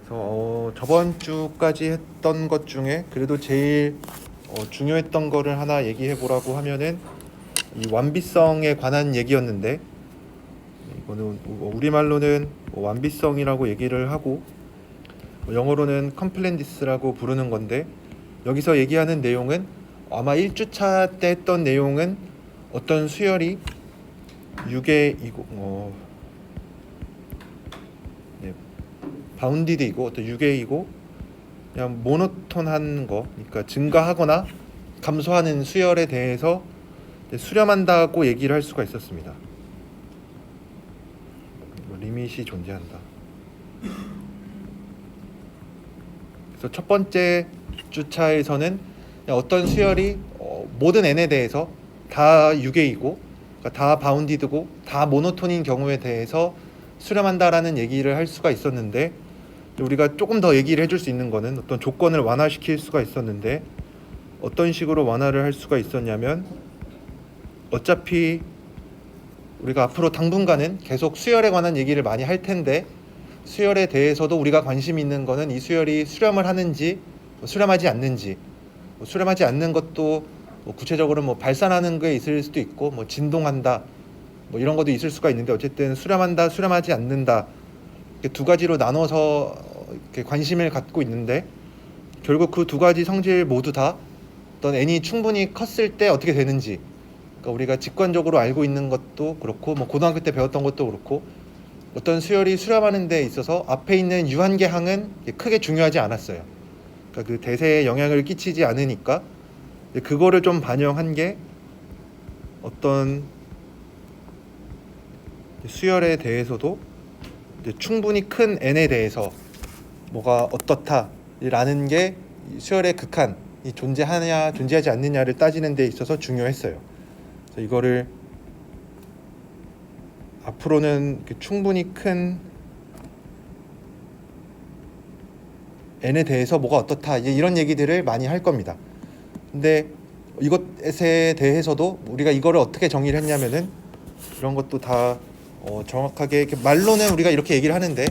그래서 저번 주까지 했던 것 중에 그래도 제일 중요했던 거를 하나 얘기해 보라고 하면은 이 완비성에 관한 얘기였는데, 이거는 우리말로는 완비성이라고 얘기를 하고 영어로는 컴플렌디스라고 부르는 건데, 여기서 얘기하는 내용은 아마 1주차 때 했던 내용은 어떤 수열이 유괴이고 바운디드이고 어떤 유괴이고 그냥 모노톤한 거, 그러니까 증가하거나 감소하는 수열에 대해서 수렴한다고 얘기를 할 수가 있었습니다. 리밋이 존재한다. 그래서 첫 번째 주차에서는 어떤 수열이 모든 n에 대해서 다 유괴이고, 그러니까 다 바운디드고 다 모노톤인 경우에 대해서 수렴한다라는 얘기를 할 수가 있었는데, 우리가 조금 더 얘기를 해줄 수 있는 거는 어떤 조건을 완화시킬 수가 있었는데, 어떤 식으로 완화를 할 수가 있었냐면, 어차피 우리가 앞으로 당분간은 계속 수열에 관한 얘기를 많이 할 텐데, 수열에 대해서도 우리가 관심 있는 거는 이 수열이 수렴을 하는지 수렴하지 않는지, 수렴하지 않는 것도 구체적으로 발산하는 게 있을 수도 있고 진동한다 이런 것도 있을 수가 있는데, 어쨌든 수렴한다, 수렴하지 않는다, 이렇게 두 가지로 나눠서 이렇게 관심을 갖고 있는데, 결국 그 두 가지 성질 모두 다 어떤 n이 충분히 컸을 때 어떻게 되는지, 그러니까 우리가 직관적으로 알고 있는 것도 그렇고 고등학교 때 배웠던 것도 그렇고, 어떤 수열이 수렴하는 데 있어서 앞에 있는 유한계항은 크게 중요하지 않았어요. 그러니까 그 대세에 영향을 끼치지 않으니까 그거를 좀 반영한 게 어떤 수열에 대해서도 충분히 큰 n에 대해서 뭐가 어떻다라는 게 수열의 극한이 존재하냐 존재하지 않느냐를 따지는 데 있어서 중요했어요. 그래서 이거를 앞으로는 충분히 큰 n에 대해서 뭐가 어떻다 이런 얘기들을 많이 할 겁니다. 근데 이것에 대해서도 우리가 이거를 어떻게 정의를 했냐면은, 이런 것도 다 정확하게 이렇게 말로는 우리가 이렇게 얘기를 하는데,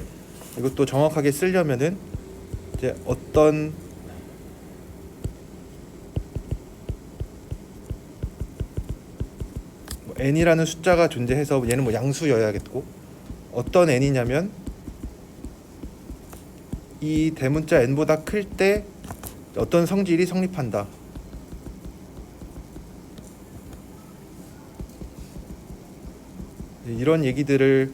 이것도 정확하게 쓰려면은 이제 어떤 n이라는 숫자가 존재해서 얘는 양수여야겠고, 어떤 n이냐면 이 대문자 n보다 클 때 어떤 성질이 성립한다. 이런 얘기를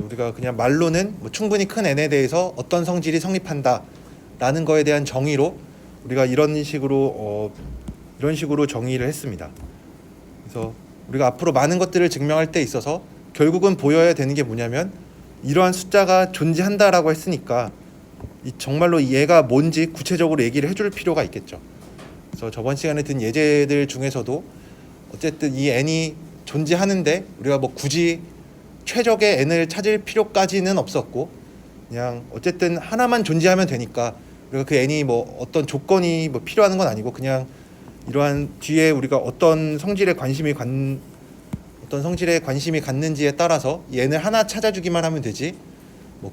우리가 그냥 말로는 충분히 큰 n에 대해서 어떤 성질이 성립한다 라는 거에 대한 정의로 우리가 이런 식으로 정의를 했습니다. 그래서 우리가 앞으로 많은 것들을 증명할 때 있어서 결국은 보여야 되는 게 뭐냐면, 이러한 숫자가 존재한다라고 했으니까 정말로 얘가 뭔지 구체적으로 얘기를 해줄 필요가 있겠죠. 그래서 저번 시간에 든 예제들 중에서도 어쨌든 이 n이 존재하는데 우리가 굳이 최적의 n을 찾을 필요까지는 없었고, 그냥 어쨌든 하나만 존재하면 되니까 우리가 그 n이 어떤 조건이 필요한 건 아니고, 그냥 이러한 뒤에 우리가 어떤 성질에 관심이 갖는지에 따라서 이 n을 하나 찾아주기만 하면 되지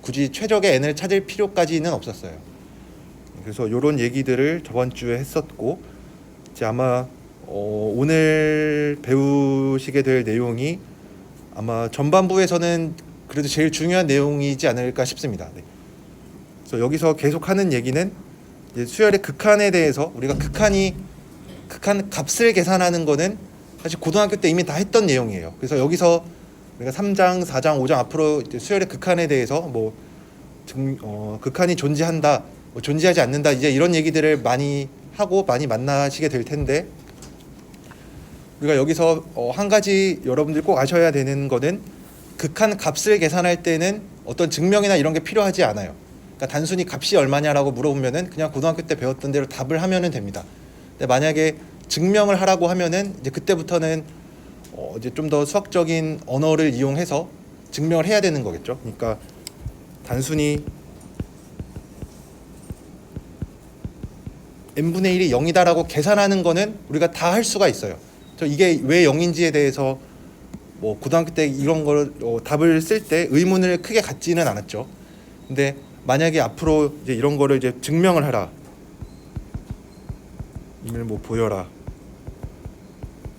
굳이 최적의 n을 찾을 필요까지는 없었어요. 그래서 이런 얘기들을 저번 주에 했었고, 이제 아마 오늘 배우시게 될 내용이 아마 전반부에서는 그래도 제일 중요한 내용이지 않을까 싶습니다. 네. 그래서 여기서 계속하는 얘기는 이제 수열의 극한에 대해서, 우리가 극한 값을 계산하는 거는 사실 고등학교 때 이미 다 했던 내용이에요. 그래서 여기서 우리가 3장, 4장, 5장 앞으로 이제 수열의 극한에 대해서 극한이 존재한다, 존재하지 않는다, 이제 이런 얘기들을 많이 하고 많이 만나시게 될 텐데, 우리가 여기서 한 가지 여러분들 꼭 아셔야 되는 거는, 극한 값을 계산할 때는 어떤 증명이나 이런 게 필요하지 않아요. 그러니까 단순히 값이 얼마냐라고 물어보면은 그냥 고등학교 때 배웠던 대로 답을 하면은 됩니다. 근데 만약에 증명을 하라고 하면은 이제 그때부터는 이제 좀 더 수학적인 언어를 이용해서 증명을 해야 되는 거겠죠. 그러니까 단순히 n분의 1이 0이다라고 계산하는 거는 우리가 다 할 수가 있어요. 이게 왜 0인지에 대해서 고등학교 때 이런 걸 답을 쓸 때 의문을 크게 갖지는 않았죠. 근데 만약에 앞으로 이제 이런 거를 이제 증명을 하라, 이걸 뭐 보여라,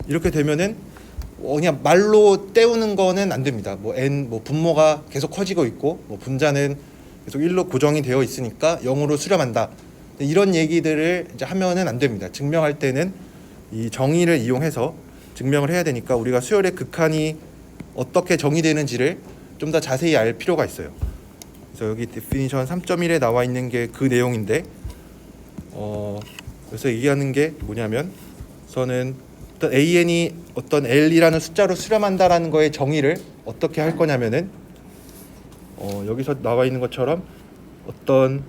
이렇게 되면은 그냥 말로 때우는 거는 안 됩니다. 뭐 n 뭐 분모가 계속 커지고 있고 뭐 분자는 계속 1로 고정이 되어 있으니까 0으로 수렴한다, 이런 얘기들을 이제 하면은 안 됩니다. 증명할 때는 이 정의를 이용해서 증명을 해야 되니까 우리가 수열의 극한이 어떻게 정의되는지를 좀 더 자세히 알 필요가 있어요. 그래서 여기 definition 3.1에 나와 있는 게 그 내용인데, 그래서 얘기하는 게 뭐냐면, 우선은 어떤 AN이 어떤 L이라는 숫자로 수렴한다라는 거의 정의를 어떻게 할 거냐면은, 여기서 나와 있는 것처럼 어떤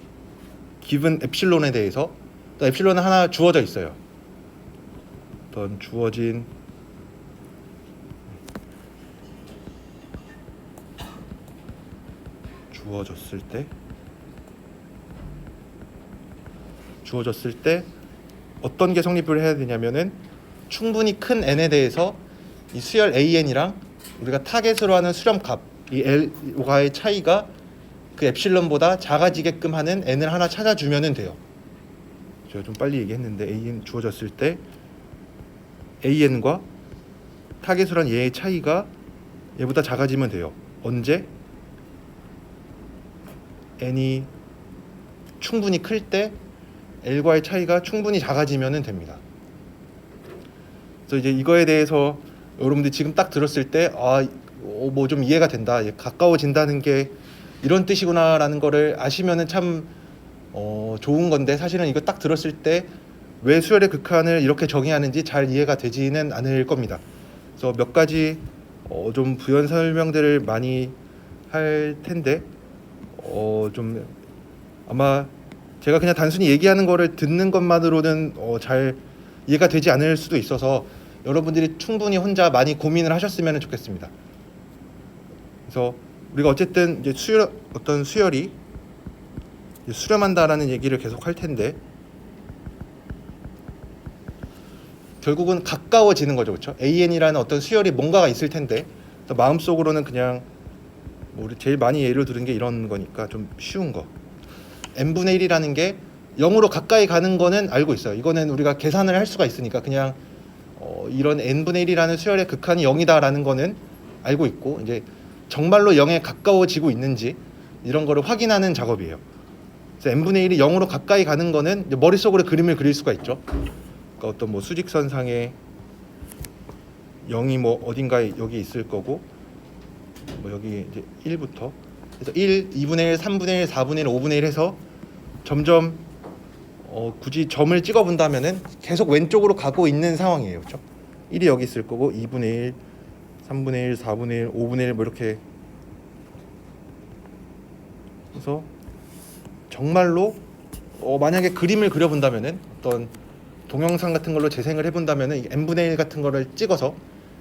given 엡실론에 대해서, 또 엡실론은 하나 주어져 있어요. 어떤 주어졌을 때 어떤 게 성립을 해야 되냐면은, 충분히 큰 n에 대해서 이 수열 AN이랑 우리가 타겟으로 하는 수렴값 이 L과의 차이가 그 엡실론보다 작아지게끔 하는 n을 하나 찾아주면 돼요. 제가 좀 빨리 얘기했는데, AN 주어졌을 때 AN과 타겟으로 한 얘의 차이가 얘보다 작아지면 돼요. 언제? n이 충분히 클 때 L과의 차이가 충분히 작아지면 됩니다. 그래서 이제 이거에 대해서 여러분들이 지금 딱 들었을 때 뭐 좀 이해가 된다, 가까워진다는 게 이런 뜻이구나라는 거를 아시면은 참 좋은 건데, 사실은 이거 딱 들었을 때 왜 수열의 극한을 이렇게 정의하는지 잘 이해가 되지는 않을 겁니다. 그래서 몇 가지 좀 부연 설명들을 많이 할 텐데, 좀 아마 제가 그냥 단순히 얘기하는 거를 듣는 것만으로는 잘 이해가 되지 않을 수도 있어서 여러분들이 충분히 혼자 많이 고민을 하셨으면 좋겠습니다. 그래서 우리가 어쨌든 이제 어떤 수열이 수렴한다라는 얘기를 계속 할 텐데, 결국은 가까워지는 거죠, 그렇죠? AN이라는 어떤 수열이 뭔가가 있을 텐데, 마음속으로는 그냥 뭐 우리 제일 많이 예를 들은 게 이런 거니까 좀 쉬운 거, n분의 1이라는 게 0으로 가까이 가는 거는 알고 있어요. 이거는 우리가 계산을 할 수가 있으니까 그냥 이런 n분의 1이라는 수열의 극한이 0이다라는 거는 알고 있고, 이제 정말로 0에 가까워지고 있는지 이런 거를 확인하는 작업이에요. 그래서 n분의 1이 0으로 가까이 가는 거는 이제 머릿속으로 그림을 그릴 수가 있죠. 그러니까 어떤 뭐 수직선상에 0이 뭐 어딘가에 여기 있을 거고, 뭐 여기 이제 1부터, 그래서 1, 2분의 1, 3분의 1, 4분의 1, 5분의 1 해서 점점 굳이 점을 찍어 본다면은 계속 왼쪽으로 가고 있는 상황이에요. 그렇죠? 1이 여기 있을 거고 2분의 1, 3분의 1, 4분의 1, 5분의 1 뭐 이렇게. 그래서 정말로 만약에 그림을 그려 본다면은, 어떤 동영상 같은 걸로 재생을 해 본다면은 n분의 1 같은 거를 찍어서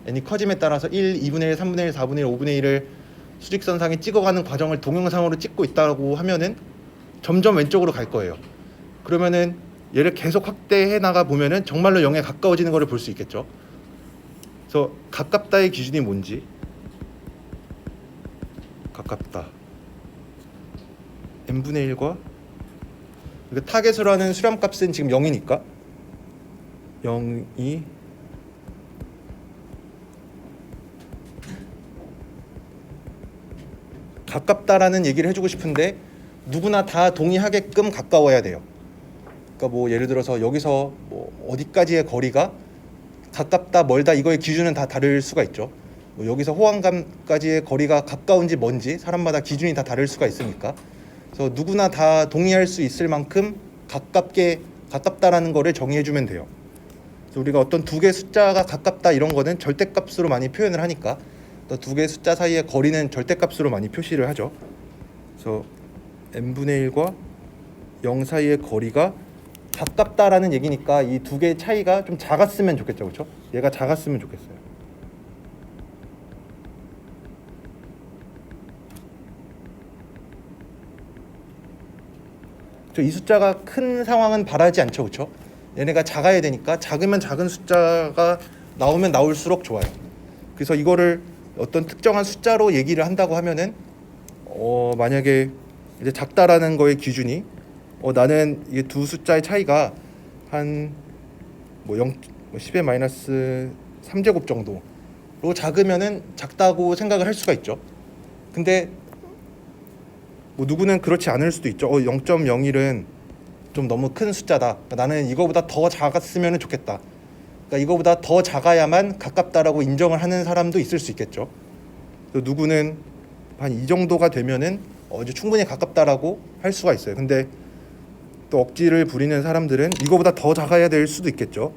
n이 커짐에 따라서 1, 2분의 1, 3분의 1, 4분의 1, 5분의 1을 수직선상에 찍어가는 과정을 동영상으로 찍고 있다고 하면은 점점 왼쪽으로 갈 거예요. 그러면은 얘를 계속 확대해 나가 보면은 정말로 0에 가까워지는 것을 볼 수 있겠죠. 그래서 가깝다의 기준이 뭔지, 가깝다 n분의 1과 그러니까 타겟으로 하는 수렴값은 지금 0이니까 0이 가깝다라는 얘기를 해주고 싶은데 누구나 다 동의하게끔 가까워야 돼요. 그러니까 뭐 예를 들어서 여기서 뭐 어디까지의 거리가 가깝다 멀다 이거의 기준은 다 다를 수가 있죠. 뭐 여기서 호환감까지의 거리가 가까운지 먼지 사람마다 기준이 다 다를 수가 있으니까, 그래서 누구나 다 동의할 수 있을 만큼 가깝다라는 거를 정의해주면 돼요. 그래서 우리가 어떤 두 개의 숫자가 가깝다 이런 거는 절대값으로 많이 표현을 하니까 또 두 개의 숫자 사이의 거리는 절대값으로 많이 표시를 하죠. 그래서 n분의 1과 0 사이의 거리가 가깝다라는 얘기니까 이 두 개의 차이가 좀 작았으면 좋겠죠, 그렇죠? 얘가 작았으면 좋겠어요. 이 숫자가 큰 상황은 바라지 않죠, 그렇죠? 얘네가 작아야 되니까 작으면 작은 숫자가 나오면 나올수록 좋아요. 그래서 이거를 어떤 특정한 숫자로 얘기를 한다고 하면은 만약에 이제 작다라는 거의 기준이 나는 이게 두 숫자의 차이가 한 뭐 10의 마이너스 3제곱 정도로 작으면은 작다고 생각을 할 수가 있죠. 근데 뭐 누구는 그렇지 않을 수도 있죠. 0.01은 좀 너무 큰 숫자다. 그러니까 나는 이거보다 더 작았으면 좋겠다. 그러니까 이거보다 더 작아야만 가깝다라고 인정을 하는 사람도 있을 수 있겠죠. 또 누구는 한 이 정도가 되면은 이제 충분히 가깝다라고 할 수가 있어요. 근데 또 억지를 부리는 사람들은 이거보다 더 작아야 될 수도 있겠죠.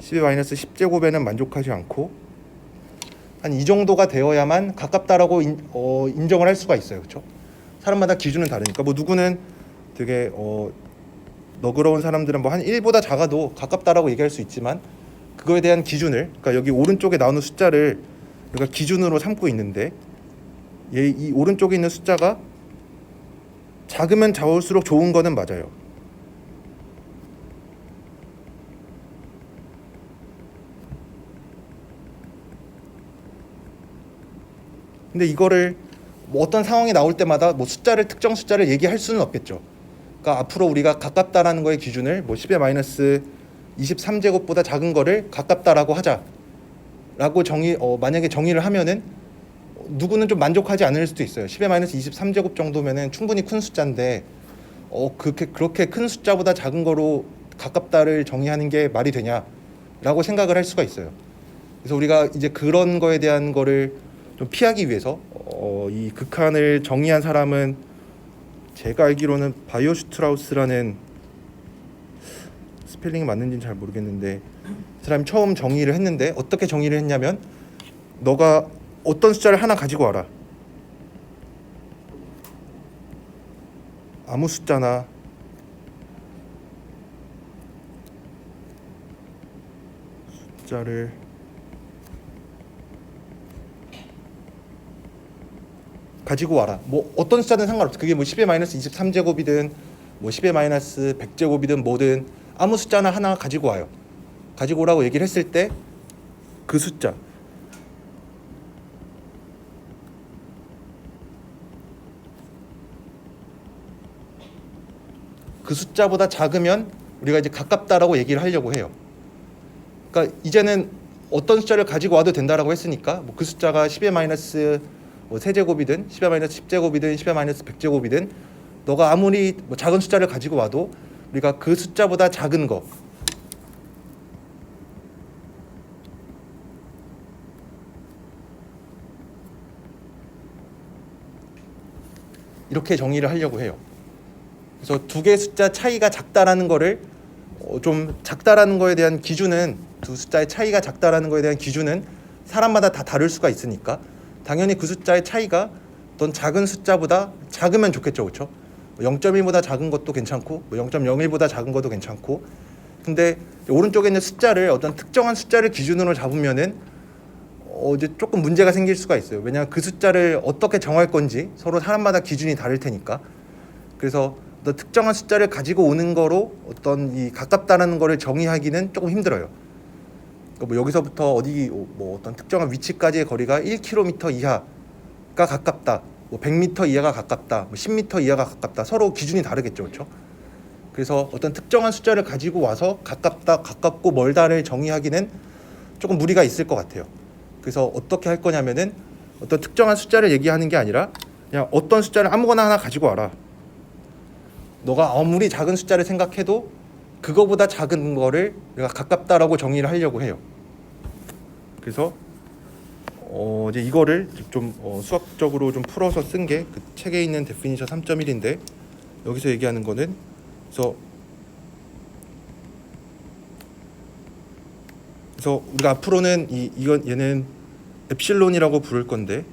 10의 마이너스 10제곱에는 만족하지 않고 한 이 정도가 되어야만 가깝다라고 인정을 할 수가 있어요. 그렇죠? 사람마다 기준은 다르니까. 뭐 누구는 되게 너그러운 사람들은 뭐 한 1보다 작아도 가깝다라고 얘기할 수 있지만 그거에 대한 기준을, 그러니까 여기 오른쪽에 나오는 숫자를 우리가 기준으로 삼고 있는데 이 오른쪽에 있는 숫자가 작으면 작을수록 좋은 거는 맞아요. 근데 이거를 뭐 어떤 상황이 나올 때마다 뭐 특정 숫자를 얘기할 수는 없겠죠. 그러니까 앞으로 우리가 가깝다라는 거의 기준을 뭐 10의 마이너스 23제곱보다 작은 거를 가깝다라고 하자라고 만약에 정의를 하면은 누구는 좀 만족하지 않을 수도 있어요. 10의 마이너스 23제곱 정도면은 충분히 큰 숫자인데 그렇게 큰 숫자보다 작은 거로 가깝다를 정의하는 게 말이 되냐라고 생각을 할 수가 있어요. 그래서 우리가 이제 그런 거에 대한 거를 좀 피하기 위해서 이 극한을 정의한 사람은 제가 알기로는 바이오 슈트라우스라는, 스펠링이 맞는지는 잘 모르겠는데 그 사람이 처음 정의를 했는데 어떻게 정의를 했냐면 너가 어떤 숫자를 하나 가지고 와라. 아무 숫자나 숫자를 가지고 와라. 뭐 어떤 숫자든 상관없어. 그게 뭐 10의 마이너스 23제곱이든 뭐 10의 마이너스 100제곱이든 뭐든 아무 숫자나 하나 가지고 와요. 가지고 오라고 얘기를 했을 때 그 숫자, 그 숫자보다 작으면 우리가 이제 가깝다라고 얘기를 하려고 해요. 그러니까 이제는 어떤 숫자를 가지고 와도 된다라고 했으니까 뭐 그 숫자가 10의 마이너스 뭐 세제곱이든 10의 마이너스 10제곱이든 10의 마이너스 100제곱이든 너가 아무리 뭐 작은 숫자를 가지고 와도 우리가 그 숫자보다 작은 거 이렇게 정의를 하려고 해요. 그래서 두 개의 숫자 차이가 작다라는 거를 좀 작다라는 거에 대한 기준은, 두 숫자의 차이가 작다라는 거에 대한 기준은 사람마다 다 다를 수가 있으니까 당연히 그 숫자의 차이가 어떤 작은 숫자보다 작으면 좋겠죠. 그렇죠? 0.1보다 작은 것도 괜찮고 뭐 0.01보다 작은 것도 괜찮고. 근데 오른쪽에 있는 숫자를 어떤 특정한 숫자를 기준으로 잡으면은 이제 조금 문제가 생길 수가 있어요. 왜냐하면 그 숫자를 어떻게 정할 건지 서로 사람마다 기준이 다를 테니까. 그래서 어떤 특정한 숫자를 가지고 오는 거로 어떤 이 가깝다는 거를 정의하기는 조금 힘들어요. 그러니까 뭐 여기서부터 어디 뭐 어떤 특정한 위치까지의 거리가 1km 이하가 가깝다, 뭐 100m 이하가 가깝다, 뭐 10m 이하가 가깝다, 서로 기준이 다르겠죠, 그렇죠? 그래서 어떤 특정한 숫자를 가지고 와서 가깝고 멀다를 정의하기는 조금 무리가 있을 것 같아요. 그래서 어떻게 할 거냐면은 어떤 특정한 숫자를 얘기하는 게 아니라 그냥 어떤 숫자를 아무거나 하나 가지고 와라. 너가 아무리 작은 숫자를 생각해도 그거보다 작은 거를 내가 가깝다라고 정의를 하려고 해요. 그래서 이제 이거를 좀 수학적으로 좀 풀어서 쓴 게 그 책에 있는 데피니션 3.1인데 여기서 얘기하는 거는 그래서 우리가 앞으로는 얘는 엡실론이라고 부를 건데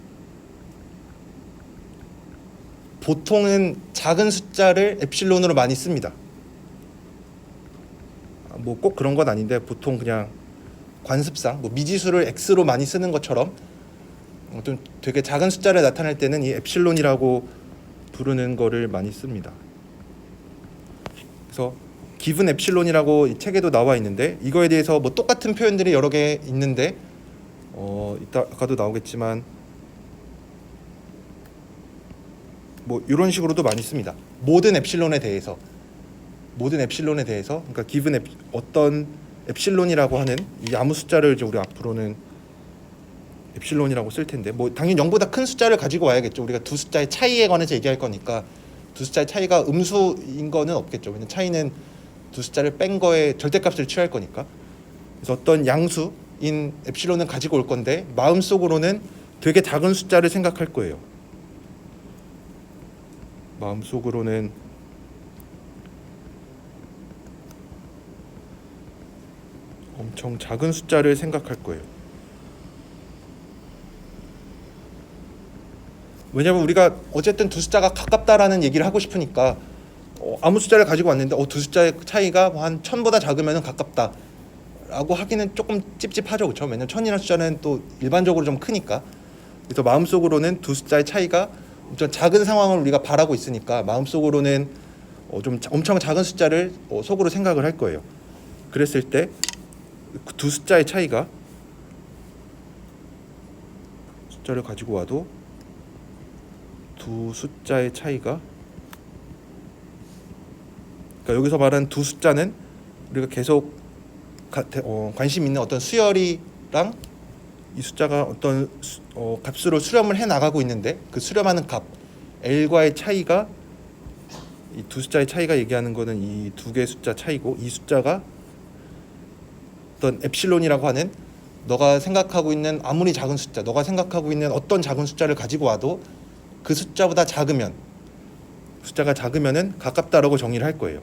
보통은 작은 숫자를 엡실론으로 많이 씁니다. 뭐 꼭 그런 건 아닌데 보통 그냥 관습상 뭐 미지수를 x로 많이 쓰는 것처럼 좀 되게 작은 숫자를 나타낼 때는 이 엡실론이라고 부르는 거를 많이 씁니다. 그래서 기분 엡실론이라고 이 책에도 나와 있는데 이거에 대해서 뭐 똑같은 표현들이 여러 개 있는데 이따가도 나오겠지만 뭐 이런 식으로도 많이 씁니다. 모든 엡실론에 대해서 그러니까 given 어떤 엡실론이라고 하는 이 아무 숫자를 이제 우리 앞으로는 엡실론이라고 쓸 텐데, 뭐 당연히 0보다 큰 숫자를 가지고 와야겠죠. 우리가 두 숫자의 차이에 관해서 얘기할 거니까 두 숫자의 차이가 음수인 거는 없겠죠. 왜냐면 차이는 두 숫자를 뺀 거에 절대값을 취할 거니까. 그래서 어떤 양수인 엡실론을 가지고 올 건데 마음속으로는 되게 작은 숫자를 생각할 거예요. 마음속으로는 엄청 작은 숫자를 생각할 거예요. 왜냐면 우리가 어쨌든 두 숫자가 가깝다라는 얘기를 하고 싶으니까 아무 숫자를 가지고 왔는데 두 숫자의 차이가 한 1000보다 작으면 가깝다라고 하기는 조금 찝찝하죠, 그렇죠? 왜냐면 1000이라는 숫자는 또 일반적으로 좀 크니까. 그래서 마음속으로는 두 숫자의 차이가 좀 작은 상황을 우리가 바라고 있으니까 마음속으로는 좀 엄청 작은 숫자를 속으로 생각을 할 거예요. 그랬을 때 두 숫자의 차이가 숫자를 가지고 와도 두 숫자의 차이가, 그러니까 여기서 말하는 두 숫자는 우리가 계속 관심 있는 어떤 수열이랑 이 숫자가 어떤 값으로 수렴을 해 나가고 있는데 그 수렴하는 값 L과의 차이가, 이 두 숫자의 차이가 얘기하는 거는 이 두 개의 숫자 차이고, 이 숫자가 어떤 엡실론이라고 하는 너가 생각하고 있는 아무리 작은 숫자, 너가 생각하고 있는 어떤 작은 숫자를 가지고 와도 그 숫자보다 숫자가 작으면은 가깝다라고 정의를 할 거예요.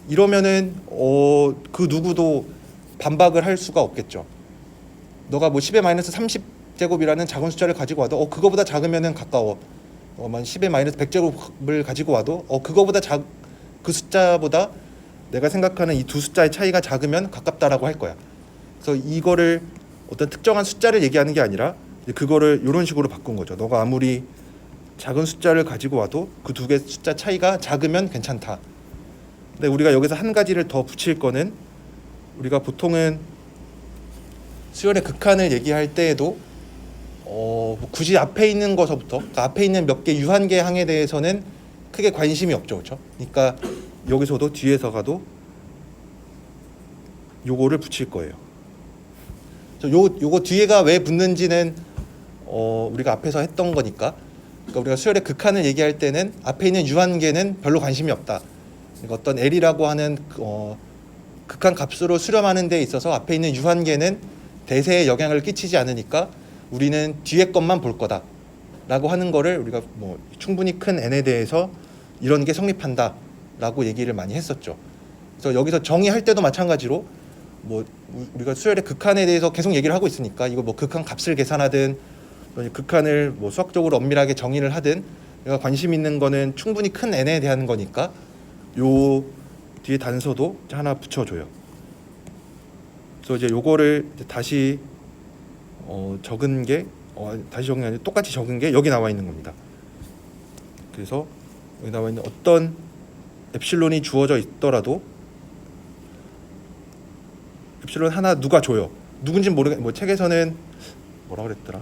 이러면은 그 누구도 반박을 할 수가 없겠죠. 너가 뭐 10의 마이너스 30제곱이라는 작은 숫자를 가지고 와도 그거보다 작으면은 가까워. 10의 마이너스 100제곱을 가지고 와도 그거보다 그 숫자보다 내가 생각하는 이 두 숫자의 차이가 작으면 가깝다라고 할 거야. 그래서 이거를 어떤 특정한 숫자를 얘기하는 게 아니라 그거를 이런 식으로 바꾼 거죠. 너가 아무리 작은 숫자를 가지고 와도 그 두 개 숫자 차이가 작으면 괜찮다. 근데 우리가 여기서 한 가지를 더 붙일 거는, 우리가 보통은 수열의 극한을 얘기할 때에도 굳이 앞에 있는 것서부터, 그러니까 앞에 있는 몇 개 유한계 항에 대해서는 크게 관심이 없죠, 그렇죠? 그러니까 여기서도 뒤에서 가도 요거를 붙일 거예요. 요거 뒤에가 왜 붙는지는 우리가 앞에서 했던 거니까. 그러니까 우리가 수열의 극한을 얘기할 때는 앞에 있는 유한계는 별로 관심이 없다. 그러니까 어떤 L이라고 하는 극한 값으로 수렴하는 데 있어서 앞에 있는 유한계는 대세에 영향을 끼치지 않으니까 우리는 뒤에 것만 볼 거다라고 하는 거를 우리가 뭐 충분히 큰 n에 대해서 이런 게 성립한다라고 얘기를 많이 했었죠. 그래서 여기서 정의할 때도 마찬가지로 뭐 우리가 수열의 극한에 대해서 계속 얘기를 하고 있으니까 이거 뭐 극한 값을 계산하든 극한을 뭐 수학적으로 엄밀하게 정의를 하든 내가 관심 있는 거는 충분히 큰 n에 대한 거니까 요 뒤에 단서도 하나 붙여줘요. 그래서 이제 요거를 이제 다시 적은 게 다시 적은 게 아니라 똑같이 적은 게 여기 나와 있는 겁니다. 그래서 여기 나와 있는 어떤 엡실론이 주어져 있더라도 엡실론 하나 누가 줘요. 누군지 모르겠. 뭐 책에서는 뭐라 그랬더라.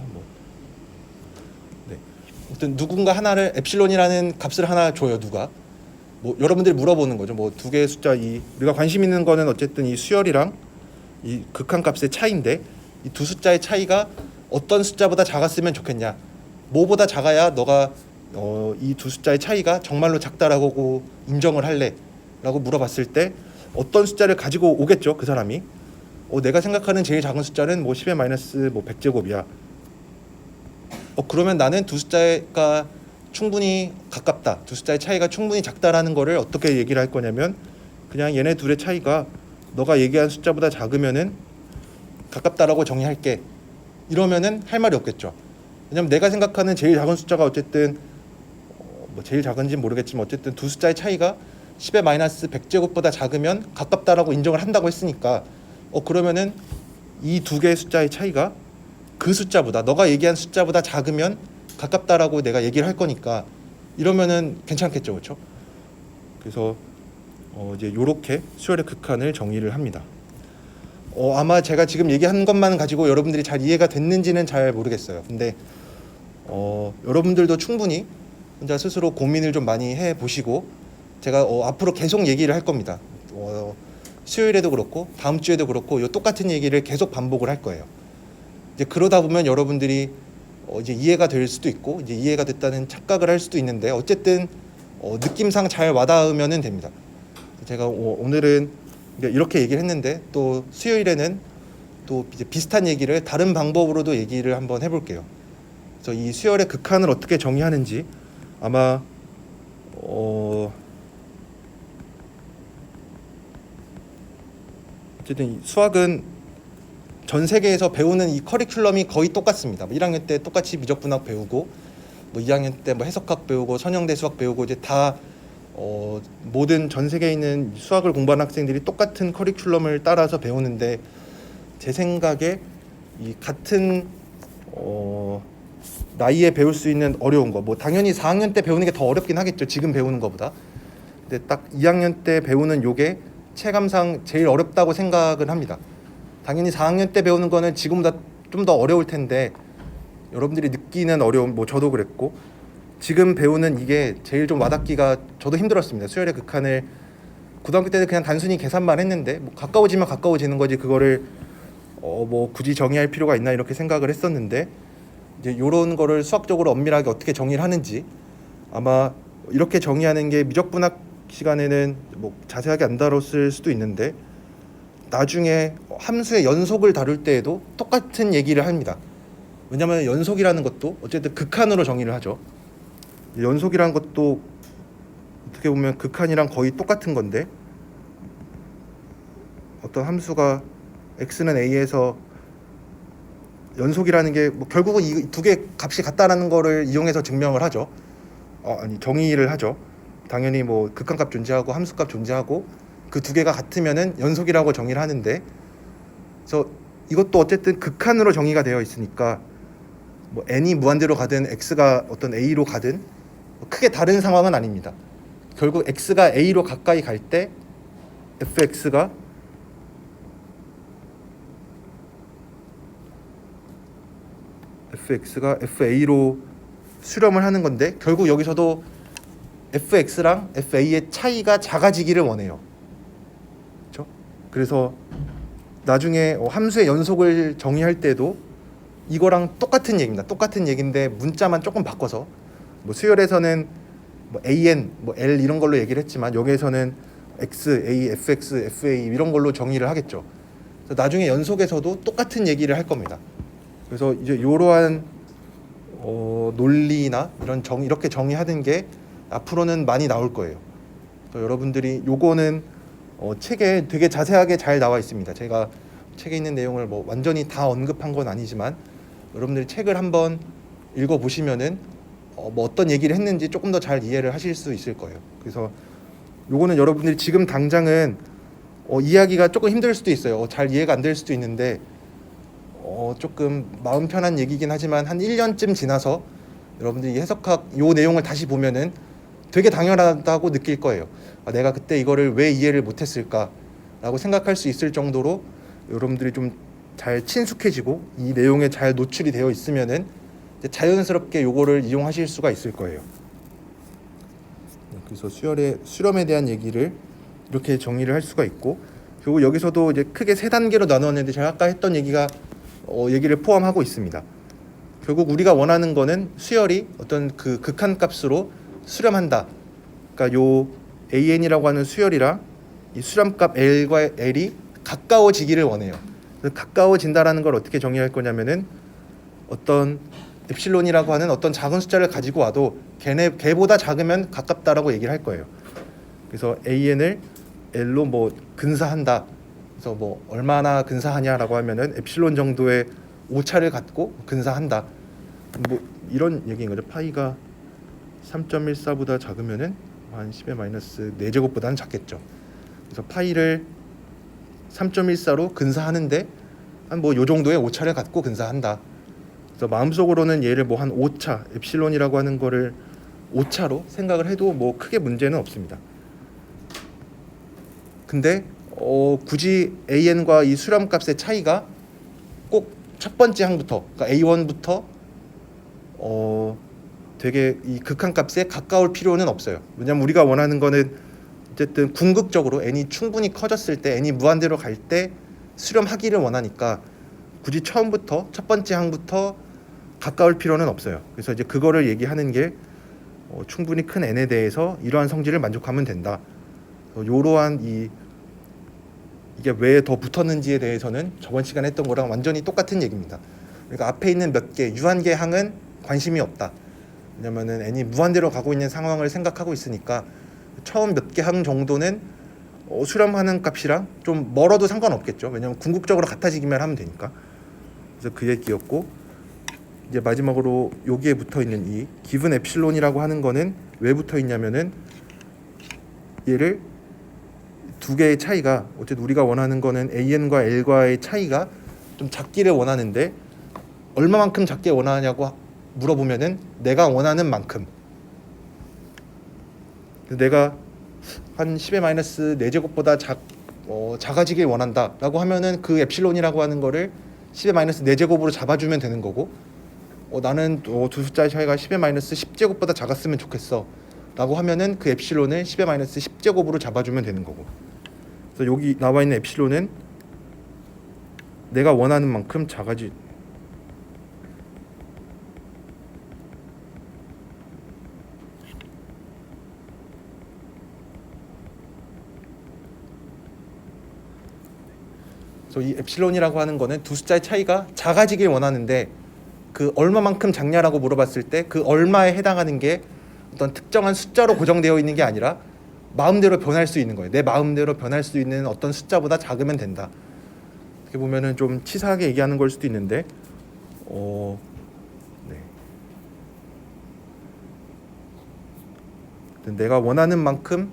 아무튼 누군가 하나를 엡실론이라는 값을 하나 줘요. 누가. 뭐 여러분들이 물어보는 거죠. 뭐 두 개의 숫자, 이 우리가 관심 있는 거는 어쨌든 이 수열이랑 이 극한값의 차이인데 이 두 숫자의 차이가 어떤 숫자보다 작았으면 좋겠냐. 뭐보다 작아야 너가 이 두 숫자의 차이가 정말로 작다라고 인정을 할래? 라고 물어봤을 때 어떤 숫자를 가지고 오겠죠. 그 사람이. 내가 생각하는 제일 작은 숫자는 뭐 10의 마이너스 뭐 100제곱이야. 그러면 나는 두 숫자가 충분히 가깝다. 두 숫자의 차이가 충분히 작다라는 거를 어떻게 얘기를 할 거냐면 그냥 얘네 둘의 차이가 너가 얘기한 숫자보다 작으면은 가깝다라고 정의할게. 이러면은 할 말이 없겠죠. 왜냐면 내가 생각하는 제일 작은 숫자가 어쨌든 뭐 제일 작은지는 모르겠지만 어쨌든 두 숫자의 차이가 10의 마이너스 100제곱보다 작으면 가깝다라고 인정을 한다고 했으니까 그러면은 이 두 개의 숫자의 차이가 그 숫자보다 너가 얘기한 숫자보다 작으면 가깝다라고 내가 얘기를 할 거니까 이러면은 괜찮겠죠, 그렇죠? 그래서 이제 요렇게 수열의 극한을 정의를 합니다. 아마 제가 지금 얘기한 것만 가지고 여러분들이 잘 이해가 됐는지는 잘 모르겠어요. 근데 여러분들도 충분히 혼자 스스로 고민을 좀 많이 해 보시고 제가 앞으로 계속 얘기를 할 겁니다. 수요일에도 그렇고 다음 주에도 그렇고 이 똑같은 얘기를 계속 반복을 할 거예요. 이제 그러다 보면 여러분들이 이제 이해가 될 수도 있고 이제 이해가 됐다는 착각을 할 수도 있는데 어쨌든 느낌상 잘 와닿으면은 됩니다. 제가 오늘은 이렇게 얘기를 했는데 또 수요일에는 또 이제 비슷한 얘기를 다른 방법으로도 얘기를 한번 해볼게요. 그래서 이 수열의 극한을 어떻게 정의하는지 아마 어쨌든 이 수학은 전 세계에서 배우는 이 커리큘럼이 거의 똑같습니다. 1학년 때 똑같이 미적분학 배우고 뭐 2학년 때 뭐 해석학 배우고 선형대 수학 배우고 이제 다 모든 전 세계에 있는 수학을 공부하는 학생들이 똑같은 커리큘럼을 따라서 배우는데 제 생각에 이 같은 나이에 배울 수 있는 어려운 거 뭐 당연히 4학년 때 배우는 게 더 어렵긴 하겠죠. 지금 배우는 것보다. 근데 딱 2학년 때 배우는 요게 체감상 제일 어렵다고 생각을 합니다. 당연히 4학년 때 배우는 거는 지금보다 좀 더 어려울 텐데 여러분들이 느끼는 어려움 뭐 저도 그랬고 지금 배우는 이게 제일 좀 와닿기가 저도 힘들었습니다. 수열의 극한을 고등학교 때는 그냥 단순히 계산만 했는데 뭐 가까워지면 가까워지는 거지 그거를 뭐 굳이 정의할 필요가 있나 이렇게 생각을 했었는데 이제 이런 거를 수학적으로 엄밀하게 어떻게 정의를 하는지 아마 이렇게 정의하는 게 미적분학 시간에는 뭐 자세하게 안 다뤘을 수도 있는데 나중에 함수의 연속을 다룰 때에도 똑같은 얘기를 합니다. 왜냐하면 연속이라는 것도 어쨌든 극한으로 정의를 하죠. 연속이라는 것도 어떻게 보면 극한이랑 거의 똑같은 건데 어떤 함수가 x는 a에서 연속이라는 게 뭐 결국은 이 두 개 값이 같다라는 거를 이용해서 증명을 하죠. 아니 정의를 하죠. 당연히 뭐 극한값 존재하고 함수값 존재하고 그 두 개가 같으면은 연속이라고 정의를 하는데 그래서 이것도 어쨌든 극한으로 정의가 되어 있으니까 뭐 n이 무한대로 가든 x가 어떤 a로 가든 크게 다른 상황은 아닙니다. 결국 x가 a로 가까이 갈 때 fx가 fa로 수렴을 하는 건데 결국 여기서도 fx랑 fa의 차이가 작아지기를 원해요. 그렇죠? 그래서 나중에 함수의 연속을 정의할 때도 이거랑 똑같은 얘기입니다. 똑같은 얘기인데 문자만 조금 바꿔서 뭐 수열에서는 뭐 an, 뭐 l 이런 걸로 얘기를 했지만 여기에서는 x, a, fx, fa 이런 걸로 정의를 하겠죠. 그래서 나중에 연속에서도 똑같은 얘기를 할 겁니다. 그래서 이제 이러한 논리나 이런 이렇게 정의하는 게 앞으로는 많이 나올 거예요. 그래서 여러분들이 요거는 책에 되게 자세하게 잘 나와 있습니다. 제가 책에 있는 내용을 뭐 완전히 다 언급한 건 아니지만 여러분들이 책을 한번 읽어 보시면은 뭐 어떤 얘기를 했는지 조금 더 잘 이해를 하실 수 있을 거예요. 그래서 요거는 여러분들이 지금 당장은 이해하기가 조금 힘들 수도 있어요. 잘 이해가 안 될 수도 있는데 조금 마음 편한 얘기긴 하지만 한 1년쯤 지나서 여러분들이 해석학 요 내용을 다시 보면은 되게 당연하다고 느낄 거예요. 내가 그때 이거를 왜 이해를 못했을까라고 생각할 수 있을 정도로 여러분들이 좀 잘 친숙해지고 이 내용에 잘 노출이 되어 있으면은 자연스럽게 요거를 이용하실 수가 있을 거예요. 그래서 수렴에 대한 얘기를 이렇게 정리를 할 수가 있고 그리고 여기서도 이제 크게 세 단계로 나누었는데 제가 아까 했던 얘기를 포함하고 있습니다. 결국 우리가 원하는 거는 수열이 어떤 그 극한값으로 수렴한다. 그러니까 요 an이라고 하는 수열이랑 이 수렴값 l과 l이 가까워지기를 원해요. 가까워진다라는 걸 어떻게 정의할 거냐면은 어떤 엡실론이라고 하는 어떤 작은 숫자를 가지고 와도 걔보다 작으면 가깝다라고 얘기를 할 거예요. 그래서 an을 l로 뭐 근사한다. 그래서 뭐 얼마나 근사하냐라고 하면은 엡실론 정도의 오차를 갖고 근사한다. 뭐 이런 얘기인 거죠. 파이가 3.14보다 작으면은 한 10의 마이너스 4제곱보다는 작겠죠. 그래서 파이를 3.14로 근사하는데 한 뭐 요 정도의 오차를 갖고 근사한다. 그래서 마음속으로는 얘를 뭐 한 5차 엡실론이라고 하는 거를 5차로 생각을 해도 뭐 크게 문제는 없습니다. 근데 굳이 an과 이 수렴값의 차이가 꼭 첫 번째 항부터 그러니까 a1부터 되게 이 극한값에 가까울 필요는 없어요. 왜냐면 우리가 원하는 거는 어쨌든 궁극적으로 n이 충분히 커졌을 때 n이 무한대로 갈 때 수렴하기를 원하니까 굳이 처음부터 첫 번째 항부터 가까울 필요는 없어요. 그래서 이제 그거를 얘기하는 게 충분히 큰 n에 대해서 이러한 성질을 만족하면 된다. 이러한 이게 왜 더 붙었는지에 대해서는 저번 시간에 했던 거랑 완전히 똑같은 얘기입니다. 그러니까 앞에 있는 몇 개, 유한계 항은 관심이 없다. 왜냐면은 n이 무한대로 가고 있는 상황을 생각하고 있으니까 처음 몇 개 항 정도는 수렴하는 값이랑 좀 멀어도 상관없겠죠. 왜냐면 궁극적으로 같아지기만 하면 되니까. 그래서 그 얘기였고, 이제 마지막으로 여기에 붙어 있는 이 기분 엡실론이라고 하는 거는 왜 붙어 있냐면은 얘를 두 개의 차이가 어쨌든 우리가 원하는 거는 AN과 L과의 차이가 좀 작기를 원하는데 얼마만큼 작게 원하냐고 물어보면은 내가 원하는 만큼. 내가 한 10의 마이너스 4제곱보다 작아지길 원한다라고 하면은 그 엡실론이라고 하는 거를 10의 마이너스 4제곱으로 잡아주면 되는 거고, 나는 두 숫자의 차이가 10의 마이너스 10제곱보다 작았으면 좋겠어 라고 하면은 그 엡실론을 10의 마이너스 10제곱으로 잡아주면 되는 거고. 그래서 여기 나와 있는 엡실론은 내가 원하는 만큼 작아지. 그래서 이 엡실론이라고 하는 거는 두 숫자의 차이가 작아지길 원하는데 그 얼마만큼 작냐라고 물어봤을 때 그 얼마에 해당하는 게 어떤 특정한 숫자로 고정되어 있는 게 아니라 마음대로 변할 수 있는 거예요. 내 마음대로 변할 수 있는 어떤 숫자보다 작으면 된다. 어떻게 보면은 좀 치사하게 얘기하는 걸 수도 있는데, 네. 내가 원하는 만큼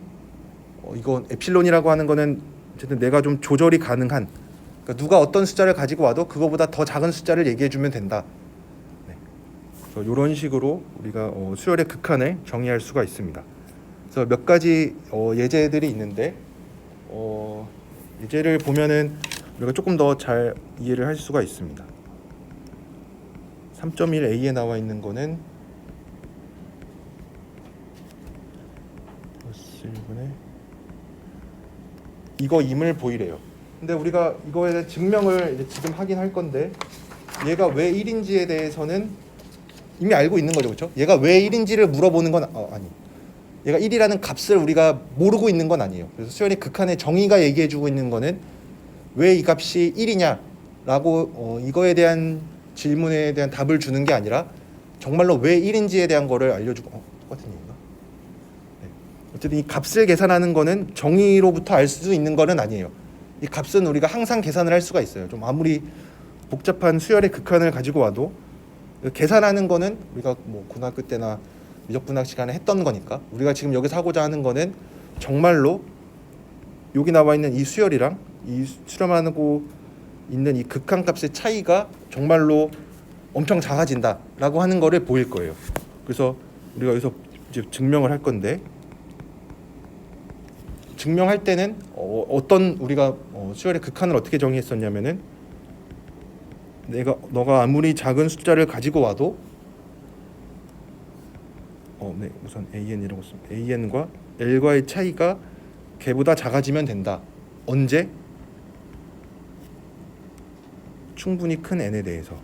이건 엡실론이라고 하는 거는 어쨌든 내가 좀 조절이 가능한. 그러니까 누가 어떤 숫자를 가지고 와도 그거보다 더 작은 숫자를 얘기해주면 된다. 네. 그래서 이런 식으로 우리가 수열의 극한을 정의할 수가 있습니다. 그래서 몇 가지 예제들이 있는데 예제를 보면은 우리가 조금 더 잘 이해를 할 수가 있습니다. 3.1a에 나와 있는 거는 1분의 이거 임을 보이래요. 근데 우리가 이거에 대한 증명을 이제 지금 하긴 할 건데 얘가 왜 1인지에 대해서는 이미 알고 있는 거죠, 그렇죠? 얘가 왜 1인지를 물어보는 건 아니. 얘가 1이라는 값을 우리가 모르고 있는 건 아니에요. 그래서 수열의 극한의 정의가 얘기해주고 있는 거는 왜 이 값이 1이냐라고 이거에 대한 질문에 대한 답을 주는 게 아니라 정말로 왜 1인지에 대한 거를 알려주고 똑같은 얘기인가? 네. 어쨌든 이 값을 계산하는 거는 정의로부터 알 수 있는 거는 아니에요. 이 값은 우리가 항상 계산을 할 수가 있어요. 좀 아무리 복잡한 수열의 극한을 가지고 와도 계산하는 거는 우리가 뭐 고등학교 때나 미적분학 시간에 했던 거니까 우리가 지금 여기서 하고자 하는 거는 정말로 여기 나와 있는 이 수열이랑 이 수렴하고 있는 이 극한값의 차이가 정말로 엄청 작아진다라고 하는 거를 보일 거예요. 그래서 우리가 여기서 이제 증명을 할 건데 증명할 때는 어떤 우리가 수열의 극한을 어떻게 정의했었냐면은 너가 아무리 작은 숫자를 가지고 와도 네, 우선 AN이라고 씁니다. AN과 L과의 차이가 걔보다 작아지면 된다. 언제? 충분히 큰 n에 대해서.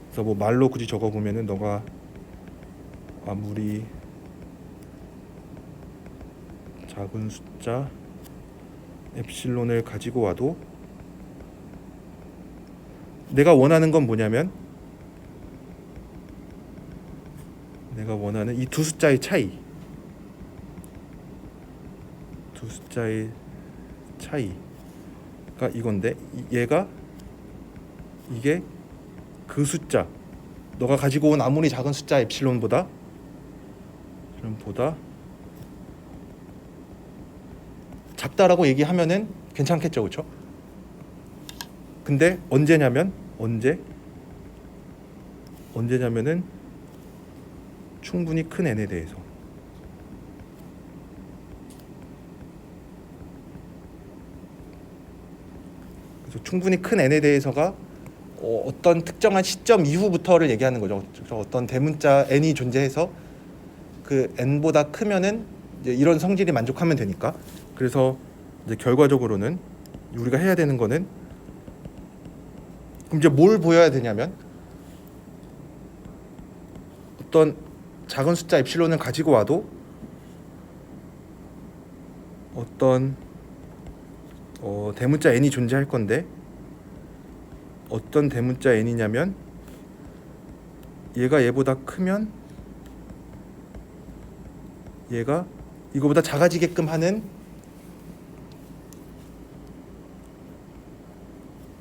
그래서 뭐 말로 굳이 적어 보면은 너가 아무리 작은 숫자 엡실론을 가지고 와도 내가 원하는 건 뭐냐면 내가 원하는 이 두 숫자의 차이, 두 숫자의 차이가 이건데 이게 그 숫자 너가 가지고 온 아무리 작은 숫자 엡실론보다 작다라고 얘기하면은 괜찮겠죠, 그렇죠? 근데 언제냐면은 충분히 큰 n에 대해서. 그래서 충분히 큰 n에 대해서가 어떤 특정한 시점 이후부터를 얘기하는 거죠. 어떤 대문자 n이 존재해서 그 n보다 크면은 이제 이런 성질이 만족하면 되니까. 그래서 이제 결과적으로는 우리가 해야 되는 거는, 그럼 이제 뭘 보여야 되냐면 어떤 작은 숫자 엡실론을 가지고 와도 어떤 대문자 n이 존재할 건데, 어떤 대문자 n이냐면 얘가 얘보다 크면 얘가 이거보다 작아지게끔 하는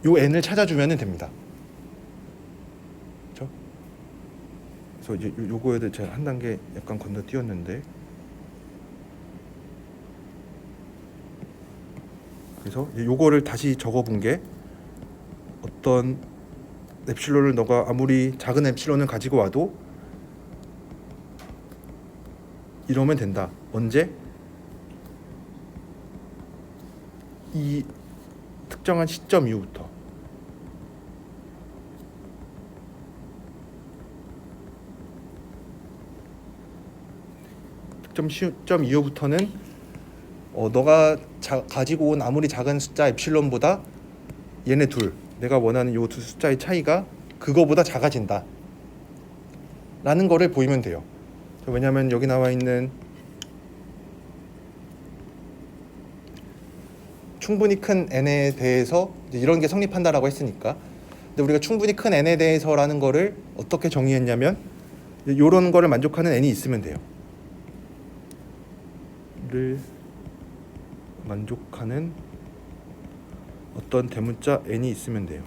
요 n을 찾아주면 됩니다. 그렇죠? 그래서 이제 요거에 대해 제가 한 단계 약간 건너뛰었는데, 그래서 요거를 다시 적어본 게, 어떤 엡실론을 너가 아무리 작은 엡실론을 가지고 와도 이러면 된다. 언제? 이 특정한 시점 이후부터. 특정 시점 이후부터는 너가 가지고 온 아무리 작은 숫자 엡실론보다 얘네 둘, 내가 원하는 요 두 숫자의 차이가 그거보다 작아진다 라는 거를 보이면 돼요. 왜냐하면 여기 나와 있는 충분히 큰 n에 대해서 이런 게 성립한다라고 했으니까, 근데 우리가 충분히 큰 n에 대해서라는 거를 어떻게 정의했냐면 이런 거를 만족하는 n이 있으면 돼요. 를 만족하는 어떤 대문자 n이 있으면 돼요.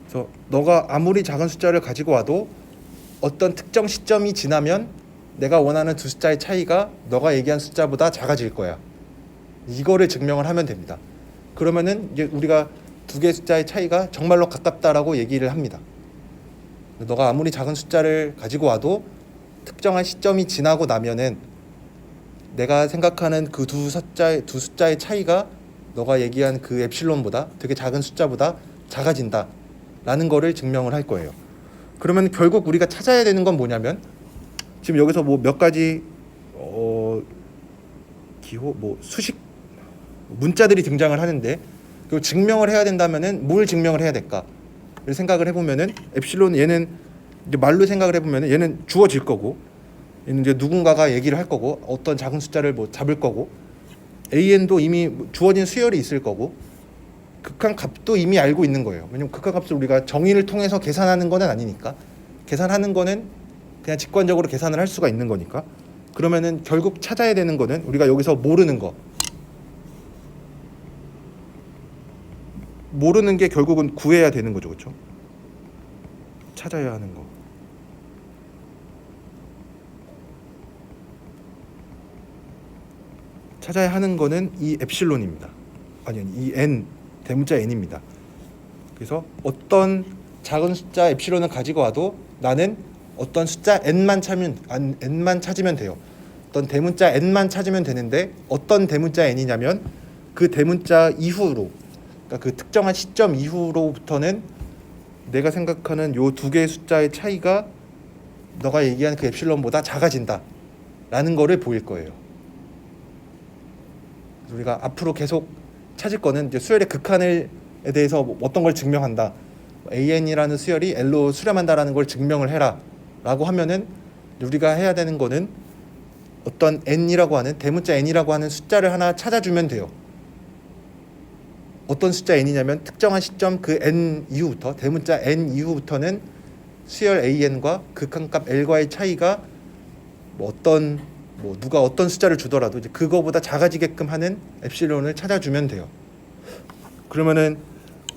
그래서 너가 아무리 작은 숫자를 가지고 와도 어떤 특정 시점이 지나면 내가 원하는 두 숫자의 차이가 너가 얘기한 숫자보다 작아질 거야. 이거를 증명을 하면 됩니다. 그러면은 이제 우리가 두 개의 숫자의 차이가 정말로 가깝다라고 얘기를 합니다. 너가 아무리 작은 숫자를 가지고 와도 특정한 시점이 지나고 나면은 내가 생각하는 그 두 숫자의 차이가 너가 얘기한 그 엡실론보다, 되게 작은 숫자보다 작아진다 라는 거를 증명을 할 거예요. 그러면 결국 우리가 찾아야 되는 건 뭐냐면, 지금 여기서 뭐 몇 가지 기호, 뭐 수식 문자들이 등장을 하는데, 그 증명을 해야 된다면은 뭘 증명을 해야 될까를 생각을 해보면은, 엡실론 얘는 이제 말로 생각을 해보면은 얘는 주어질 거고, 얘는 이제 누군가가 얘기를 할 거고, 어떤 작은 숫자를 뭐 잡을 거고, AN도 이미 주어진 수열이 있을 거고, 극한 값도 이미 알고 있는 거예요. 왜냐면 극한 값을 우리가 정의를 통해서 계산하는 거는 아니니까, 계산하는 거는 그냥 직관적으로 계산을 할 수가 있는 거니까. 그러면은 결국 찾아야 되는 거는 우리가 여기서 모르는 거, 모르는 게 결국은 구해야 되는 거죠, 그렇죠? 찾아야 하는 거. 찾아야 하는 거는 이 엡실론입니다. 아니, 이 n, 대문자 n입니다. 그래서 어떤 작은 숫자 엡실론을 가지고 와도 나는 어떤 숫자 n만 찾으면 돼요. 어떤 대문자 n만 찾으면 되는데, 어떤 대문자 n이냐면 그 대문자 이후로, 그러니까 그 특정한 시점 이후로부터는 내가 생각하는 요 두 개의 숫자의 차이가 너가 얘기한 그 엡실론보다 작아진다 라는 거를 보일 거예요. 우리가 앞으로 계속 찾을 거는 이제 수열의 극한에 대해서 어떤 걸 증명한다, AN이라는 수열이 L로 수렴한다라는 걸 증명을 해라 라고 하면은, 우리가 해야 되는 거는 어떤 n이라고 하는, 대문자 n이라고 하는 숫자를 하나 찾아주면 돼요. 어떤 숫자 n이냐면 특정한 시점 그 n 이후부터, 대문자 n 이후부터는 수열 AN과 극한값 L과의 차이가 누가 어떤 숫자를 주더라도 이제 그거보다 작아지게끔 하는 엡실론을 찾아주면 돼요. 그러면은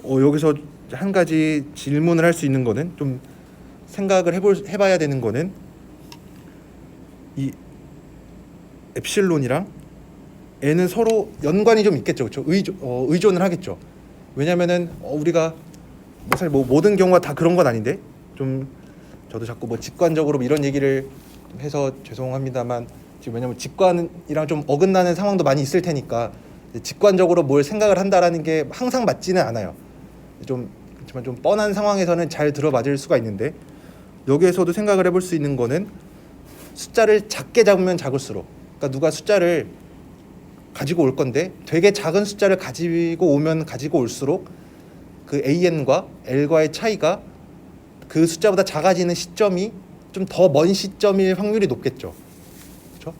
여기서 한 가지 질문을 할 수 있는 거는, 좀 생각을 해봐야 되는 거는, 이 엡실론이랑 n은 서로 연관이 좀 있겠죠, 그렇죠? 의존을 하겠죠. 왜냐면은 우리가 사실 모든 경우가 다 그런 건 아닌데, 좀 저도 자꾸 직관적으로 이런 얘기를 해서 죄송합니다만, 지금 왜냐면 직관이랑 좀 어긋나는 상황도 많이 있을 테니까 직관적으로 뭘 생각을 한다라는 게 항상 맞지는 않아요. 좀 그렇지만 좀 뻔한 상황에서는 잘 들어맞을 수가 있는데 여기에서도 생각을 해볼 수 있는 거는 숫자를 작게 잡으면 작을수록, 그러니까 누가 숫자를 가지고 올 건데 되게 작은 숫자를 가지고 오면 가지고 올수록 그 AN과 L과의 차이가 그 숫자보다 작아지는 시점이 좀 더 먼 시점일 확률이 높겠죠. 그렇죠?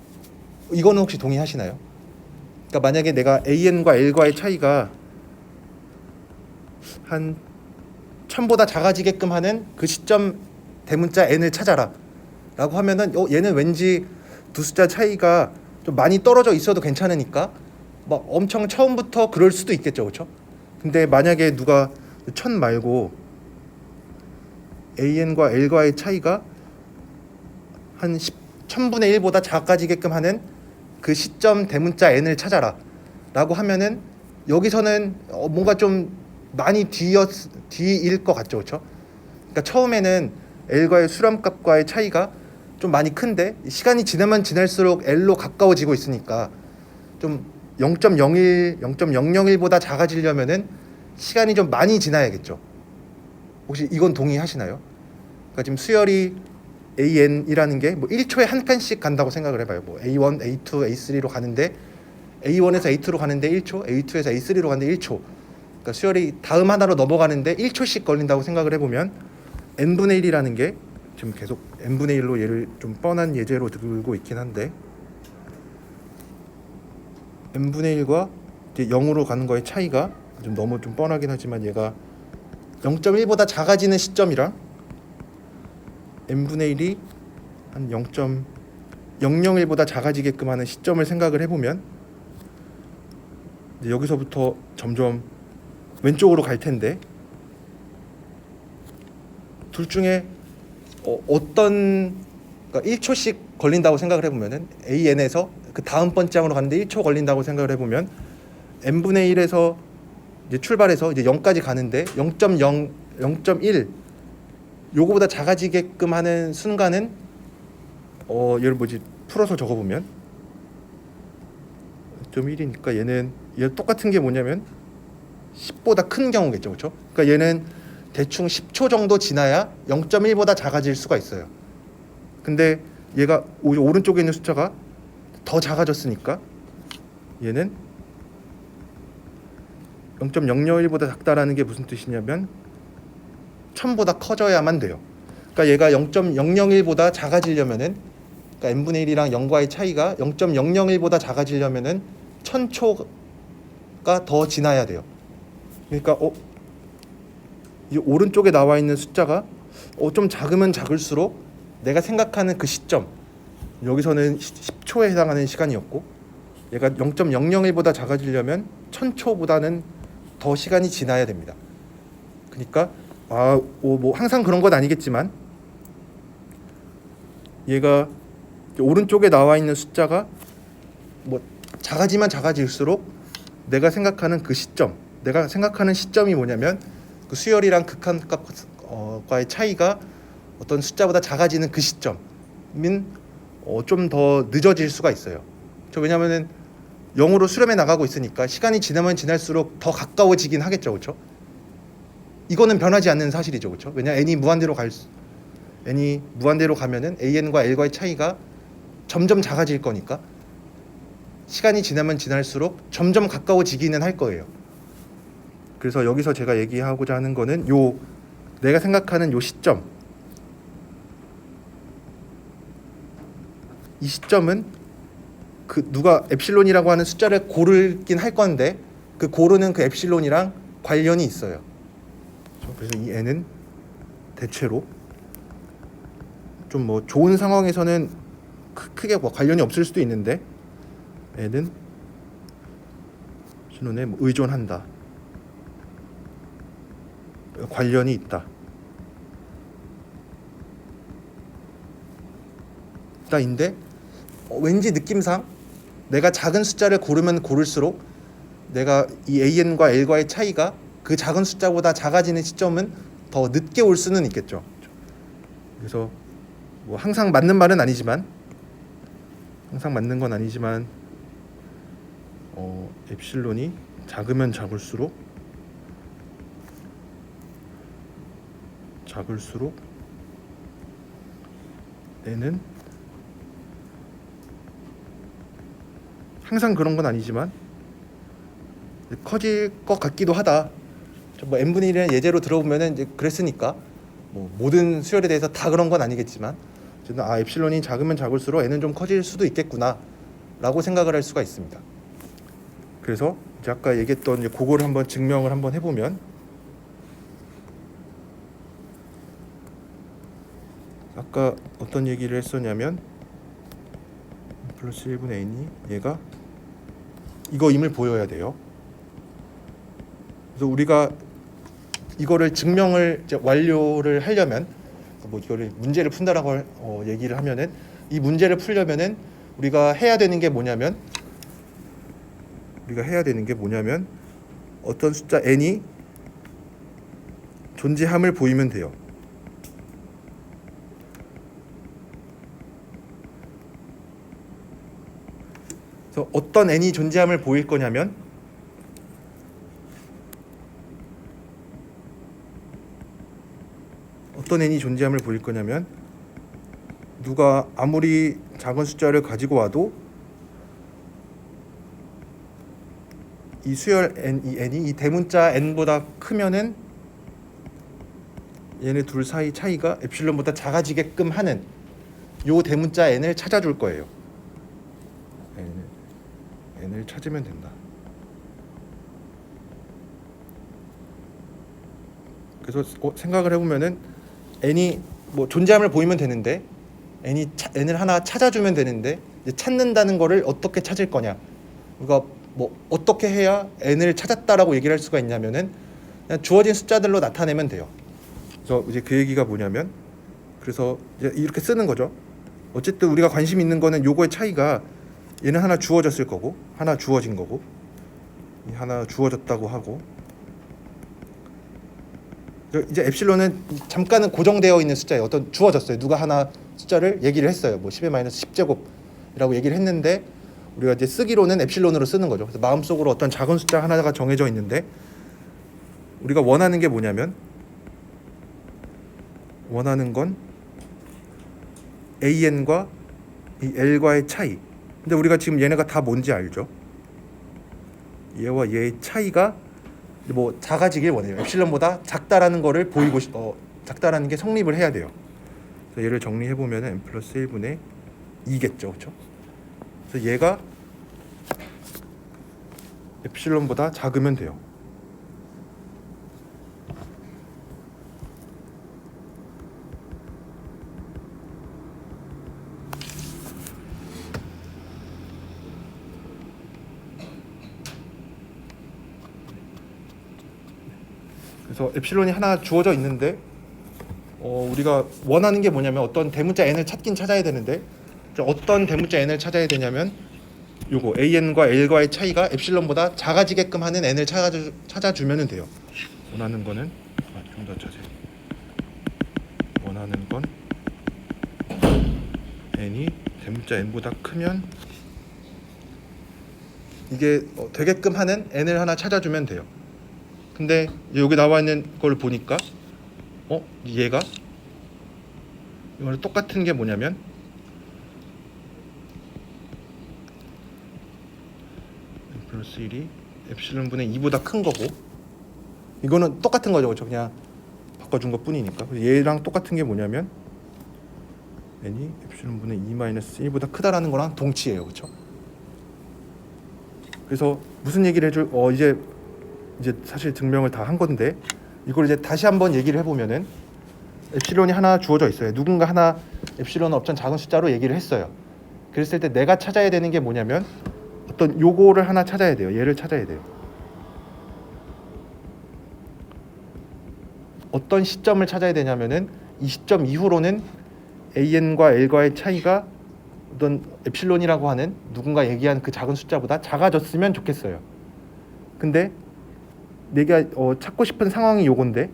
이거는 혹시 동의하시나요? 그러니까 만약에 내가 AN과 L과의 차이가 한 1000보다 작아지게끔 하는 그 시점 대문자 n을 찾아라 라고 하면은 얘는 왠지 두 숫자 차이가 좀 많이 떨어져 있어도 괜찮으니까 막 엄청 처음부터 그럴 수도 있겠죠. 그렇죠? 근데 만약에 누가 1000 말고 AN과 L과의 차이가 한 1000분의 1보다 작아지게끔 하는 그 시점 대문자 n을 찾아라 라고 하면은 여기서는 뭔가 좀 많이 뒤일 것 같죠. 그렇죠? 그러니까 처음에는 L과의 수렴값과의 차이가 좀 많이 큰데 시간이 지나면 지날수록 L로 가까워지고 있으니까 좀 0.01, 0.001보다 작아지려면은 시간이 좀 많이 지나야겠죠. 혹시 이건 동의하시나요? 그러니까 지금 수열이 AN이라는 게 뭐 1초에 한 칸씩 간다고 생각을 해봐요. 뭐 A1, A2, A3로 가는데 A1에서 A2로 가는데 1초, A2에서 A3로 가는데 1초. 그러니까 수열이 다음 하나로 넘어가는데 1초씩 걸린다고 생각을 해보면 n분의 1이라는 게 지금 계속 n분의 1로 얘를 좀 뻔한 예제로 들고 있긴 한데 n분의 1과 이제 0으로 가는 거의 차이가 좀 너무 좀 뻔하긴 하지만 얘가 0.1보다 작아지는 시점이랑 n분의 1이 한 0.001보다 작아지게끔 하는 시점을 생각을 해보면 이제 여기서부터 점점 왼쪽으로 갈 텐데 둘 중에 어떤 그러니까 1초씩 걸린다고 생각을 해보면은 AN에서 그 다음 번장으로 가는데 1초 걸린다고 생각을 해보면 n분의 1에서 이제 출발해서 이제 0까지 가는데 0.0, 0.1 요거보다 작아지게끔 하는 순간은 얘를 뭐지 풀어서 적어보면 0.1이니까 얘는 얘 똑같은 게 뭐냐면 10보다 큰 경우겠죠. 그렇죠? 그러니까 얘는 대충 10초 정도 지나야 0.1보다 작아질 수가 있어요. 근데 얘가 오른쪽에 있는 숫자가 더 작아졌으니까 얘는 0.001보다 작다라는 게 무슨 뜻이냐면 1000보다 커져야만 돼요. 그러니까 얘가 0.001보다 작아지려면은 그러니까 n분의 1이랑 0과의 차이가 0.001보다 작아지려면은 1000초가 더 지나야 돼요. 그러니까 이 오른쪽에 나와 있는 숫자가 좀 작으면 작을수록 내가 생각하는 그 시점 여기서는 10초에 해당하는 시간이었고 얘가 0.001보다 작아지려면 1000초보다는 더 시간이 지나야 됩니다. 그러니까 뭐 항상 그런 건 아니겠지만 얘가 오른쪽에 나와 있는 숫자가 뭐 작아지면 작아질수록 내가 생각하는 그 시점, 내가 생각하는 시점이 뭐냐면 그 수열이랑 극한값과의 차이가 어떤 숫자보다 작아지는 그 시점은 좀 더 늦어질 수가 있어요. 왜냐하면은 0으로 수렴해 나가고 있으니까 시간이 지나면 지날수록 더 가까워지긴 하겠죠, 그렇죠? 이거는 변하지 않는 사실이죠, 그렇죠? 왜냐 n이 무한대로 가면은 AN과 L과의 차이가 점점 작아질 거니까 시간이 지나면 지날수록 점점 가까워지기는 할 거예요. 그래서 여기서 제가 얘기하고자 하는 거는 내가 생각하는 요 시점, 이 시점은 그 누가 엡실론이라고 하는 숫자를 고르긴 할 건데 그 고르는 그 엡실론이랑 관련이 있어요. 그래서 이 n은 대체로 좀 뭐 좋은 상황에서는 크게 뭐 관련이 없을 수도 있는데 n은 신론에 뭐 의존한다, 관련이 있다. 인데 왠지 느낌상 내가 작은 숫자를 고르면 고를수록 내가 이 AN과 L과의 차이가 그 작은 숫자보다 작아지는 시점은 더 늦게 올 수는 있겠죠. 그래서 뭐 항상 맞는 말은 아니지만 항상 맞는 건 아니지만 엡실론이 작으면 작을수록 n은 항상 그런 건 아니지만 커질 것 같기도 하다. 뭐 n분의 1이라는 예제로 들어보면은 이제 그랬으니까 뭐 모든 수열에 대해서 다 그런 건 아니겠지만 어쨌든 엡실론이 작으면 작을수록 n은 좀 커질 수도 있겠구나라고 생각을 할 수가 있습니다. 그래서 이제 아까 얘기했던 이제 그거를 한번 증명을 한번 해보면 아까 어떤 얘기를 했었냐면 플러스 1분의 n이 얘가 이거임을 보여야 돼요. 그래서 우리가 이거를 증명을 이제 완료를 하려면 뭐 이거를 문제를 푼다라고 얘기를 하면은 이 문제를 풀려면은 우리가 해야 되는 게 뭐냐면 어떤 숫자 n이 존재함을 보이면 돼요. 그래서 어떤 n이 존재함을 보일 거냐면 누가 아무리 작은 숫자를 가지고 와도 이 수열 n, 이 n이 이 대문자 n보다 크면은 얘네 둘 사이 차이가 엡실론보다 작아지게끔 하는 요 대문자 n을 찾아줄 거예요. n을 찾으면 된다. 그래서 생각을 해보면은 n이 뭐 존재함을 보이면 되는데 n을 하나 찾아주면 되는데 이제 찾는다는 거를 어떻게 찾을 거냐? 우리가 뭐 어떻게 해야 n을 찾았다라고 얘기를 할 수가 있냐면은 그냥 주어진 숫자들로 나타내면 돼요. 그래서 이제 그 얘기가 뭐냐면 그래서 이제 이렇게 쓰는 거죠. 어쨌든 우리가 관심 있는 거는 요거의 차이가 얘는 하나 주어졌을 거고 하나 주어진 거고 하나 주어졌다고 하고 이제 엡실론은 잠깐은 고정되어 있는 숫자예요. 어떤 주어졌어요. 누가 하나 숫자를 얘기를 했어요. 뭐 10의 마이너스 10제곱이라고 얘기를 했는데 우리가 이제 쓰기로는 엡실론으로 쓰는 거죠. 그래서 마음속으로 어떤 작은 숫자 하나가 정해져 있는데 우리가 원하는 게 뭐냐면 원하는 건 AN과 이 L과의 차이. 근데 우리가 지금 얘네가 다 뭔지 알죠? 얘와 얘의 차이가 뭐 작아지길 원해요. 엡실론보다 작다라는 거를 보이고 작다라는 게 성립을 해야 돼요. 그래서 얘를 정리해 보면 n 플러스 1분의 2겠죠, 그렇죠? 그래서 얘가 엡실론보다 작으면 돼요. 그래서 엡실론이 하나 주어져 있는데 우리가 원하는 게 뭐냐면 어떤 대문자 n을 찾긴 찾아야 되는데 어떤 대문자 n을 찾아야 되냐면 요거 AN과 L과의 차이가 엡실론보다 작아지게끔 하는 n을 찾아주면 돼요. 원하는 거는 좀 더 자세히 원하는 건 n이 대문자 n보다 크면 이게 되게끔 하는 n을 하나 찾아주면 돼요. 근데 여기 나와 있는 걸 보니까 얘가 이거랑 똑같은 게 뭐냐면 플러스 1이 엡실론 분의 2보다 큰 거고 이거는 똑같은 거죠. 그렇죠? 그냥 바꿔준 것 뿐이니까. 얘랑 똑같은 게 뭐냐면 n이 엡실론 분의 2 마이너스 1보다 크다라는 거랑 동치예요. 그렇죠? 그래서 무슨 얘기를 해줄 이제 사실 증명을 다 한 건데 이걸 이제 다시 한번 얘기를 해보면은 엡실론이 하나 주어져 있어요. 누군가 하나 엡실론은 어떤 작은 숫자로 얘기를 했어요. 그랬을 때 내가 찾아야 되는 게 뭐냐면 어떤 요거를 하나 찾아야 돼요. 얘를 찾아야 돼요. 어떤 시점을 찾아야 되냐면은 이 시점 이후로는 AN과 L과의 차이가 어떤 엡실론이라고 하는 누군가 얘기한 그 작은 숫자보다 작아졌으면 좋겠어요. 근데 내가 찾고 싶은 상황이 요건데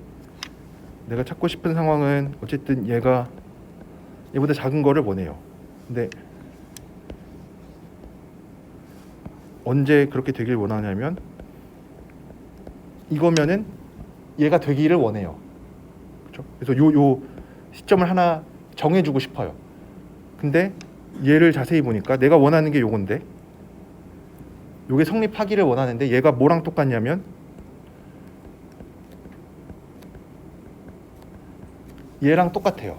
내가 찾고 싶은 상황은 어쨌든 얘가 얘보다 작은 거를 원해요. 근데 언제 그렇게 되길 원하냐면 이거면은 얘가 되기를 원해요. 그렇죠? 그래서 요 시점을 하나 정해주고 싶어요. 근데 얘를 자세히 보니까 내가 원하는 게 요건데 요게 성립하기를 원하는데 얘가 뭐랑 똑같냐면 얘랑 똑같아요.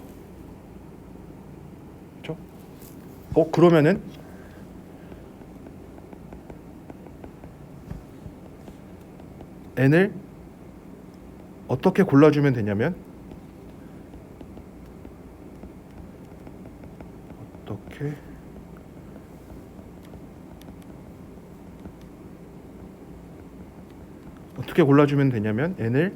그렇죠? 그러면은 n을 어떻게 골라주면 되냐면 어떻게 골라주면 되냐면 n을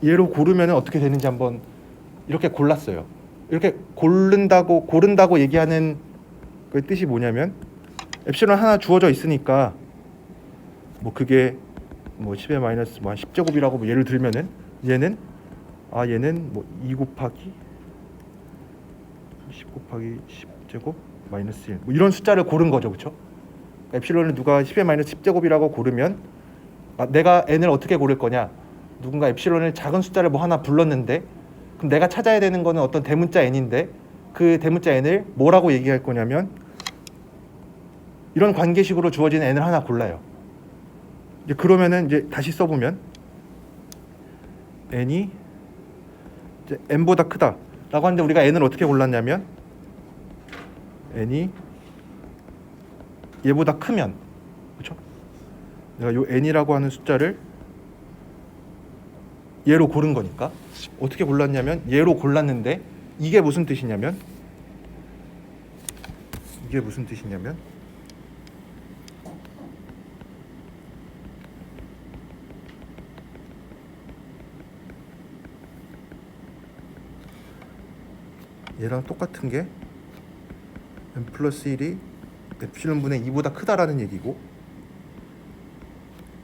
얘로 고르면 어떻게 되는지 한번 이렇게 골랐어요. 이렇게 고른다고 얘기하는 그 뜻이 뭐냐면 엡실론 하나 주어져 있으니까 뭐 그게 뭐 10의 마이너스 뭐 10제곱이라고 뭐 예를 들면은 얘는 뭐 2 곱하기 10 곱하기 10제곱 마이너스 1 뭐 이런 숫자를 고른 거죠. 그렇죠? 엡실론을 누가 10의 마이너스 10제곱이라고 고르면 내가 n을 어떻게 고를 거냐? 누군가 엡실론을 작은 숫자를 뭐 하나 불렀는데 그럼 내가 찾아야 되는 거는 어떤 대문자 n인데 그 대문자 n을 뭐라고 얘기할 거냐면 이런 관계식으로 주어진 n을 하나 골라요. 이제 그러면은 이제 다시 써보면 n이 이제 n보다 크다라고 하는데 우리가 n을 어떻게 골랐냐면 n이 얘보다 크면 그렇죠? 내가 요 n이라고 하는 숫자를 얘로 고른 거니까 어떻게 골랐냐면 얘로 골랐는데 이게 무슨 뜻이냐면 얘랑 똑같은 게 n 플러스 1이 엡실론 분의 2보다 크다라는 얘기고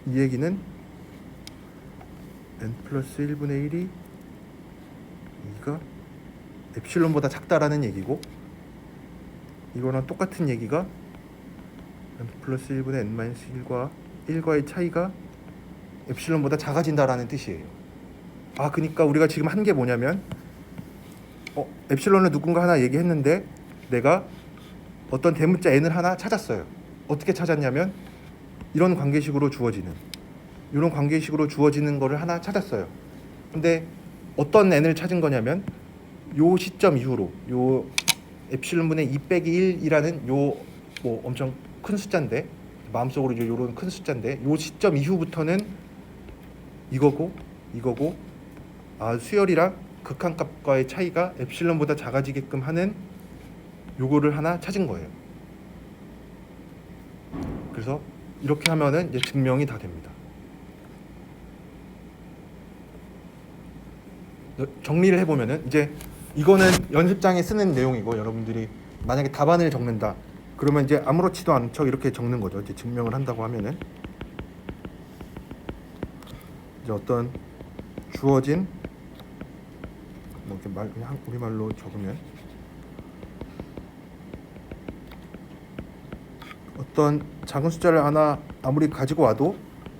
이 얘기는 n 플러스 1분의 1이 2가 엡실론보다 작다라는 얘기고 이거랑 똑같은 얘기가 n 플러스 1분의 n 마이너스 1과의 차이가 엡실론보다 작아진다라는 뜻이에요. 그러니까 우리가 지금 한 게 뭐냐면 엡실론을 누군가 하나 얘기했는데 내가 어떤 대문자 n을 하나 찾았어요. 어떻게 찾았냐면 이런 관계식으로 주어지는 거를 하나 찾았어요. 근데 어떤 n을 찾은 거냐면 요 시점 이후로 요 엡실론분의 2 빼기 1이라는 요 뭐 엄청 큰 숫자인데 마음속으로 이제 요런 큰 숫자인데 요 시점 이후부터는 이거고 수열이랑 극한값과의 차이가 엡실론보다 작아지게끔 하는 요거를 하나 찾은 거예요. 그래서 이렇게 하면은 이제 증명이 다 됩니다. 정리를 해보면은 이제 이거는 연습장에 쓰는 내용이고 여러분들이 만약에 답안을 적는다 그러면 이제 아무렇지도 않은 척 이렇게 적는 거죠. 이제 증명을 한다고 하면은 이제 어떤 주어진 뭐 이렇게 그냥 우리말로 적으면 어떤 작은 숫자를 하나 아무리 가지고 와도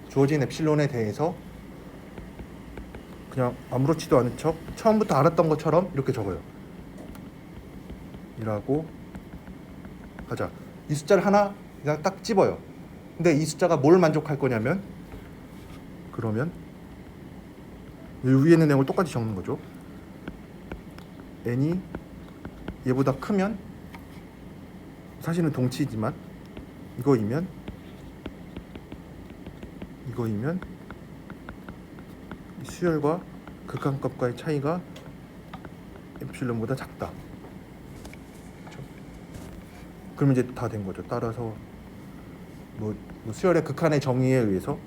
주어진 엡실론에 대해서 그냥 아무렇지도 않은 척 처음부터 알았던 것처럼 이렇게 적어요. 이라고 하자. 이 숫자를 하나 그냥 딱 집어요. 근데 이 숫자가 뭘 만족할 거냐면 그러면 이 위에 있는 내용을 똑같이 적는 거죠. n이 얘보다 크면 사실은 동치지만 이거이면 수열과 극한값과의 차이가 엡실론보다 작다. 그렇죠? 그러면 이제 다 된 거죠. 따라서 뭐 수열의 극한의 정의에 의해서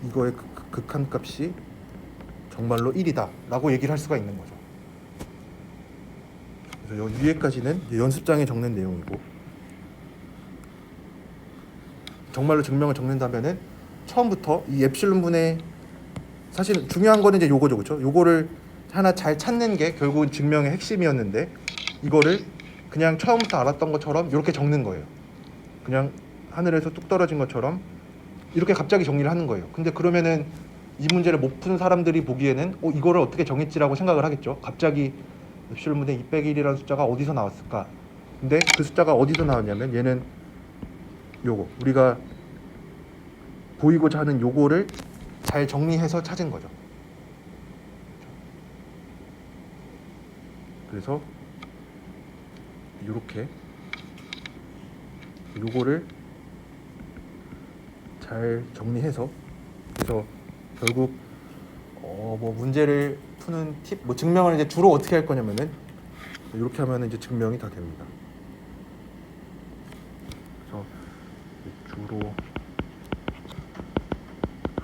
이거의 극한값이 정말로 1이다 라고 얘기를 할 수가 있는 거죠. 그래서 여기 위에까지는 연습장에 적는 내용이고 정말로 증명을 적는다면은 처음부터 이 엡실론 분의 사실 중요한 거는 이제 요거죠. 그렇죠? 요거를 하나 잘 찾는 게 결국은 증명의 핵심이었는데 이거를 그냥 처음부터 알았던 것처럼 이렇게 적는 거예요. 그냥 하늘에서 뚝 떨어진 것처럼 이렇게 갑자기 정리를 하는 거예요. 근데 그러면은 이 문제를 못 푼 사람들이 보기에는 이거를 어떻게 정했지라고 생각을 하겠죠. 갑자기 엡실론분의 201이라는 숫자가 어디서 나왔을까? 근데 그 숫자가 어디서 나왔냐면 얘는 요거 우리가 보이고자 하는 요거를 잘 정리해서 찾은 거죠. 그래서 이렇게 요거를 잘 정리해서 그래서 결국 뭐 문제를 푸는 팁, 뭐 증명을 이제 주로 어떻게 할 거냐면은 이렇게 하면 이제 증명이 다 됩니다. 그래서 주로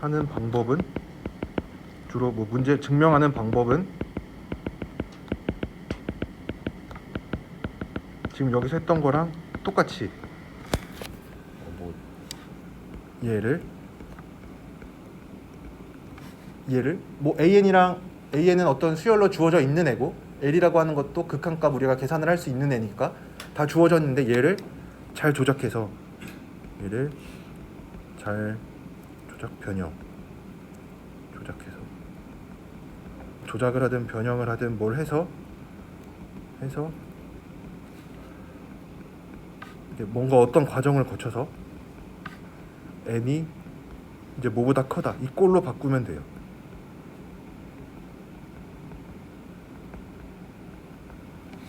하는 방법은 주로 뭐 문제 증명하는 방법은 지금 여기서 했던 거랑 똑같이 뭐 얘를 뭐 AN은 어떤 수열로 주어져 있는 애고 L이라고 하는 것도 극한값 우리가 계산을 할 수 있는 애니까 다 주어져 있는데 얘를 잘 조작해서 얘를 잘 조작해서 조작을 하든 변형을 하든 뭘 해서 이게 뭔가 어떤 과정을 거쳐서 n이 이제 뭐보다 크다 이 꼴로 바꾸면 돼요.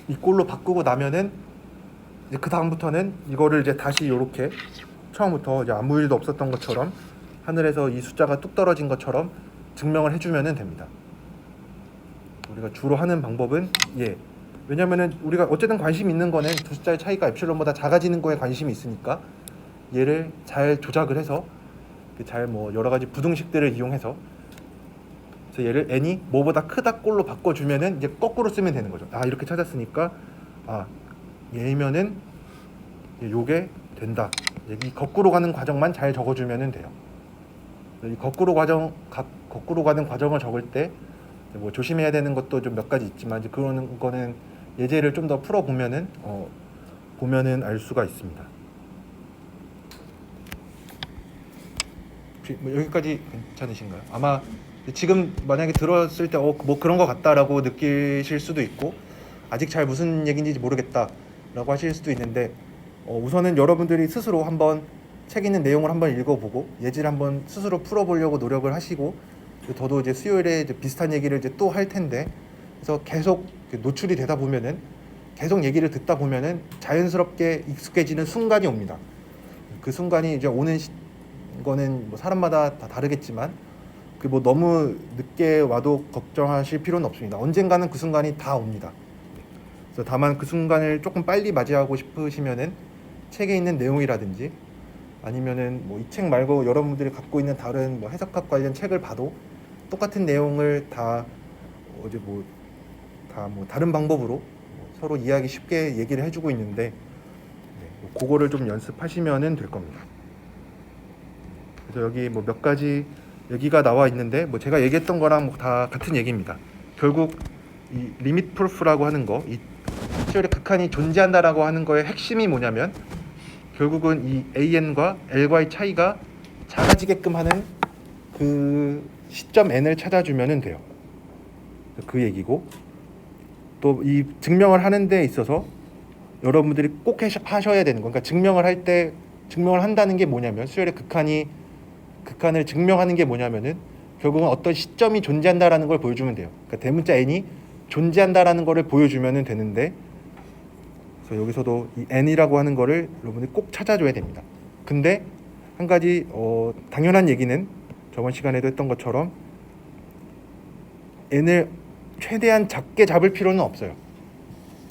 이 꼴로 바꾸고 나면은 이제 그 다음부터는 이거를 이제 다시 이렇게 처음부터 이제 아무 일도 없었던 것처럼 하늘에서 이 숫자가 뚝 떨어진 것처럼 증명을 해주면은 됩니다. 우리가 주로 하는 방법은 왜냐면은 우리가 어쨌든 관심 있는 거는 두 숫자의 차이가 엡실론보다 작아지는 거에 관심이 있으니까 얘를 잘 조작을 해서 잘 뭐 여러 가지 부등식들을 이용해서 그래서 얘를 n이 뭐보다 크다 꼴로 바꿔주면은 이제 거꾸로 쓰면 되는 거죠. 이렇게 찾았으니까 얘면은 요게 된다. 이 거꾸로 가는 과정만 잘 적어주면은 돼요. 이 거꾸로 가는 과정을 적을 때 뭐 조심해야 되는 것도 좀 몇 가지 있지만 이제 그런 거는 예제를 좀 더 풀어 보면은 알 수가 있습니다. 뭐 여기까지 괜찮으신가요? 아마 지금 만약에 들었을 때 뭐 그런 것 같다라고 느끼실 수도 있고 아직 잘 무슨 얘기인지 모르겠다라고 하실 수도 있는데 우선은 여러분들이 스스로 한번 책 있는 내용을 한번 읽어보고 예지를 한번 스스로 풀어보려고 노력을 하시고 저도 이제 수요일에 이제 비슷한 얘기를 이제 또 할 텐데 그래서 계속 노출이 되다 보면은 계속 얘기를 듣다 보면은 자연스럽게 익숙해지는 순간이 옵니다. 그 순간이 이제 오는 거는 뭐 사람마다 다 다르겠지만 그 뭐 너무 늦게 와도 걱정하실 필요는 없습니다. 언젠가는 그 순간이 다 옵니다. 그래서 다만 그 순간을 조금 빨리 맞이하고 싶으시면은 책에 있는 내용이라든지 아니면은 뭐 이 책 말고 여러분들이 갖고 있는 다른 뭐 해석학 관련 책을 봐도 똑같은 내용을 다 어제 뭐 다른 방법으로 서로 이해하기 쉽게 얘기를 해주고 있는데 뭐 그거를 좀 연습하시면은 될 겁니다. 그래서 여기 뭐 몇 가지 얘기가 나와 있는데 뭐 제가 얘기했던 거랑 뭐 다 같은 얘기입니다. 결국 이 리밋 프루프라고 하는 거, 이 수열의 극한이 존재한다라고 하는 거의 핵심이 뭐냐면 결국은 이 AN과 L과의 차이가 작아지게끔 하는 그 시점 N을 찾아주면 돼요. 그 얘기고 또 이 증명을 하는 데 있어서 여러분들이 꼭 하셔야 되는 거 그러니까 증명을 한다는 게 뭐냐면 수열의 극한을 증명하는 게 뭐냐면은 결국은 어떤 시점이 존재한다라는 걸 보여주면 돼요. 그러니까 대문자 n이 존재한다라는 거를 보여주면 되는데 그래서 여기서도 이 n이라고 하는 거를 여러분들이 꼭 찾아줘야 됩니다. 근데 한 가지 당연한 얘기는 저번 시간에도 했던 것처럼 n을 최대한 작게 잡을 필요는 없어요.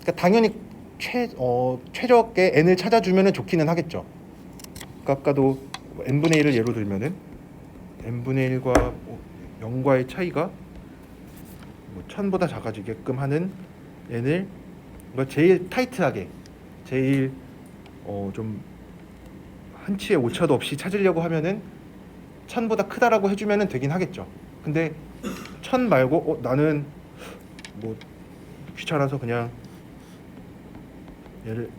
그러니까 당연히 최적의 n을 찾아주면 좋기는 하겠죠. 그러니까 아까도 n분의 1을 예로 들면은 n분의 1과 0과의 차이가 1000보다 작아지게끔 하는 n을 그러니까 제일 타이트하게 제일 좀 한치의 오차도 없이 찾으려고 하면은 1000보다 크다라고 해주면은 되긴 하겠죠. 근데 1000 말고 나는 뭐 귀찮아서 그냥 얘를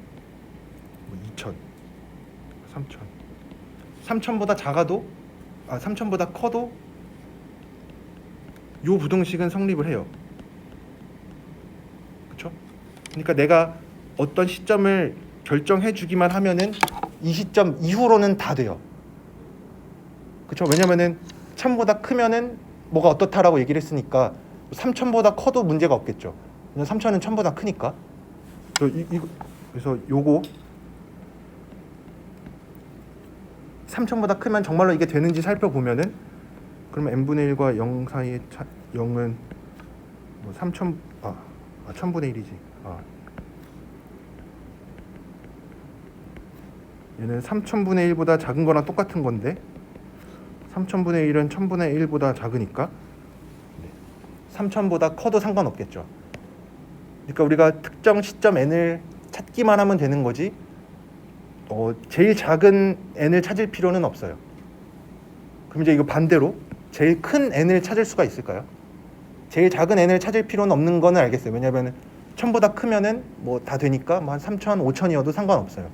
뭐 2000, 3000, 3000보다 작아도 3000보다 커도 요 부등식은 성립을 해요. 그렇죠? 그러니까 내가 어떤 시점을 결정해 주기만 하면은 이 시점 이후로는 다 돼요. 그렇죠? 왜냐면은 1000보다 크면은 뭐가 어떻다라고 얘기를 했으니까 3000보다 커도 문제가 없겠죠. 3000은 1000보다 크니까. 그래서 요거 3000보다 크면 정말로 이게 되는지 살펴보면은 그러면 n분의 1과 0 사이의 0은 뭐 3000 1000분의 1이지. 얘는 3000분의 1보다 작은 거랑 똑같은 건데 3000분의 1은 1000분의 1보다 작으니까 3000보다 커도 상관없겠죠. 그러니까 우리가 특정 시점 n을 찾기만 하면 되는 거지 제일 작은 n을 찾을 필요는 없어요. 그럼 이제 이거 반대로 제일 큰 n을 찾을 수가 있을까요? 제일 작은 n을 찾을 필요는 없는 거는 알겠어요. 왜냐하면 1000보다 크면은 뭐 다 되니까 뭐 한 3000, 5000이어도 상관없어요.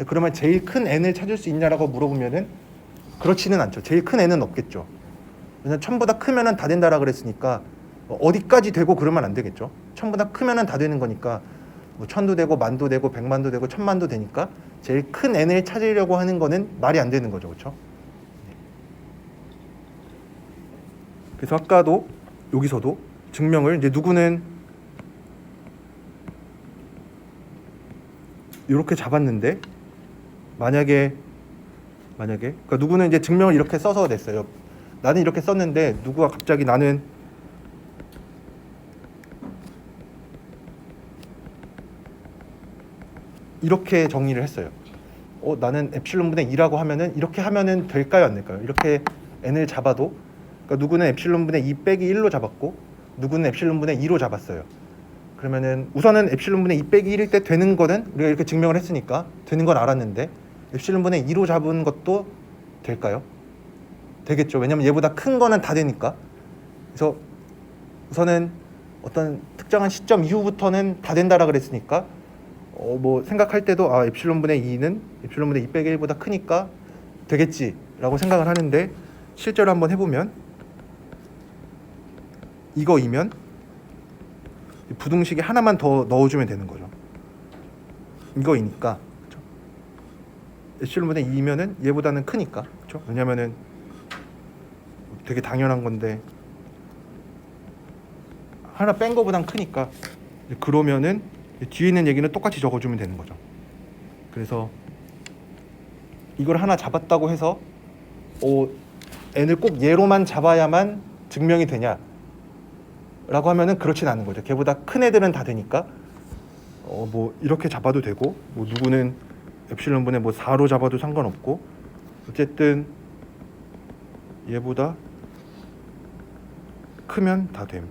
그러면 제일 큰 n을 찾을 수 있냐라고 물어보면은 그렇지는 않죠. 제일 큰 n은 없겠죠. 왜냐면 1000보다 크면은 다 된다라 그랬으니까 어디까지 되고 그러면 안 되겠죠. 1000보다 크면은 다 되는 거니까 뭐 1000도 되고 만도 되고 100만도 되고 1000만도 되니까 제일 큰 n을 찾으려고 하는 거는 말이 안 되는 거죠. 그렇죠? 그래서 아까도 여기서도 증명을 이제 누구는 이렇게 잡았는데 만약에 그러니까 누구는 이제 증명을 이렇게 써서 냈어요. 나는 이렇게 썼는데 누구가 갑자기 나는 이렇게 정리를 했어요. 나는 엡실론분의 2라고 하면은 이렇게 하면은 될까요, 안 될까요? 이렇게 n을 잡아도 그러니까 누구는 엡실론분의 2 빼기 1로 잡았고 누구는 엡실론분의 2로 잡았어요. 그러면은 우선은 엡실론분의 2 빼기 1일 때 되는 거는 우리가 이렇게 증명을 했으니까 되는 건 알았는데 엡실론분의 2로 잡은 것도 될까요? 되겠죠. 왜냐면 얘보다 큰 거는 다 되니까. 그래서 우선은 어떤 특정한 시점 이후부터는 다 된다라 그랬으니까 뭐 생각할 때도 엡실론분의 2는 엡실론분의 2 빼기 1보다 크니까 되겠지라고 생각을 하는데 실제로 한번 해보면 이거이면 부등식에 하나만 더 넣어주면 되는 거죠. 이거이니까 그렇죠? 엡실론분의 2면은 얘보다는 크니까 그렇죠? 왜냐면은 되게 당연한 건데 하나 뺀 거보단 크니까 그러면은 뒤에 있는 얘기는 똑같이 적어주면 되는 거죠. 그래서 이걸 하나 잡았다고 해서 n을 꼭 얘로만 잡아야만 증명이 되냐 라고 하면은 그렇진 않은 거죠. 걔보다 큰 애들은 다 되니까 뭐 이렇게 잡아도 되고 뭐 누구는 엡실론분의 뭐 4로 잡아도 상관없고 어쨌든 얘보다 크면 다 됨.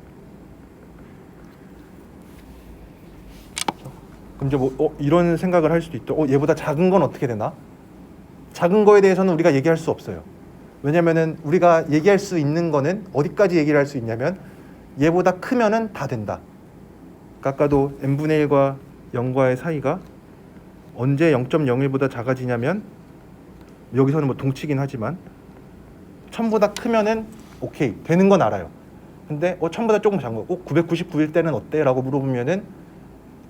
그럼 이제 뭐 이런 생각을 할 수도 있죠. 얘보다 작은 건 어떻게 되나? 작은 거에 대해서는 우리가 얘기할 수 없어요. 왜냐면은 우리가 얘기할 수 있는 거는 어디까지 얘기를 할 수 있냐면 얘보다 크면은 다 된다. 그러니까 아까도 n분의 1과 0과의 사이가 언제 0.01보다 작아지냐면 여기서는 뭐 동치긴 하지만 1000보다 크면은 오케이 되는 건 알아요. 근데 1000보다 조금 작은 거 999일 때는 어때? 라고 물어보면은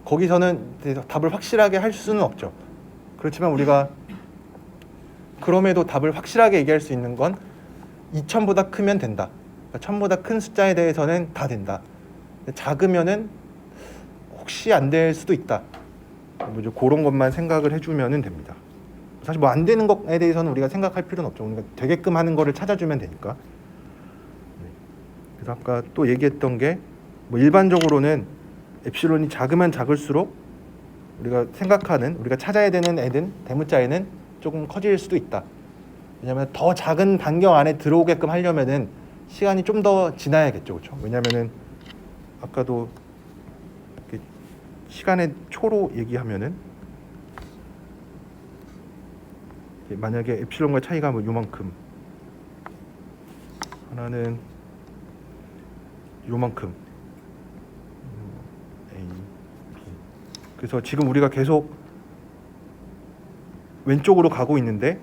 거기서는 답을 확실하게 할 수는 없죠. 그렇지만 우리가 그럼에도 답을 확실하게 얘기할 수 있는 건 2000보다 크면 된다. 1000보다 큰 숫자에 대해서는 다 된다. 작으면은 혹시 안 될 수도 있다. 뭐 그런 것만 생각을 해주면 됩니다. 사실 뭐 안 되는 것에 대해서는 우리가 생각할 필요는 없죠. 우리가 되게끔 하는 거를 찾아주면 되니까. 그래서 아까 또 얘기했던 게 뭐 일반적으로는 엡실론이 작으면 작을수록 우리가 생각하는 우리가 찾아야 되는 애는 대문자에는 조금 커질 수도 있다. 왜냐하면 더 작은 반경 안에 들어오게끔 하려면은 시간이 좀 더 지나야겠죠, 그렇죠? 왜냐하면은 아까도 시간의 초로 얘기하면은 만약에 엡실론과 차이가 뭐 요만큼 하나는 요만큼 그래서 지금 우리가 계속 왼쪽으로 가고 있는데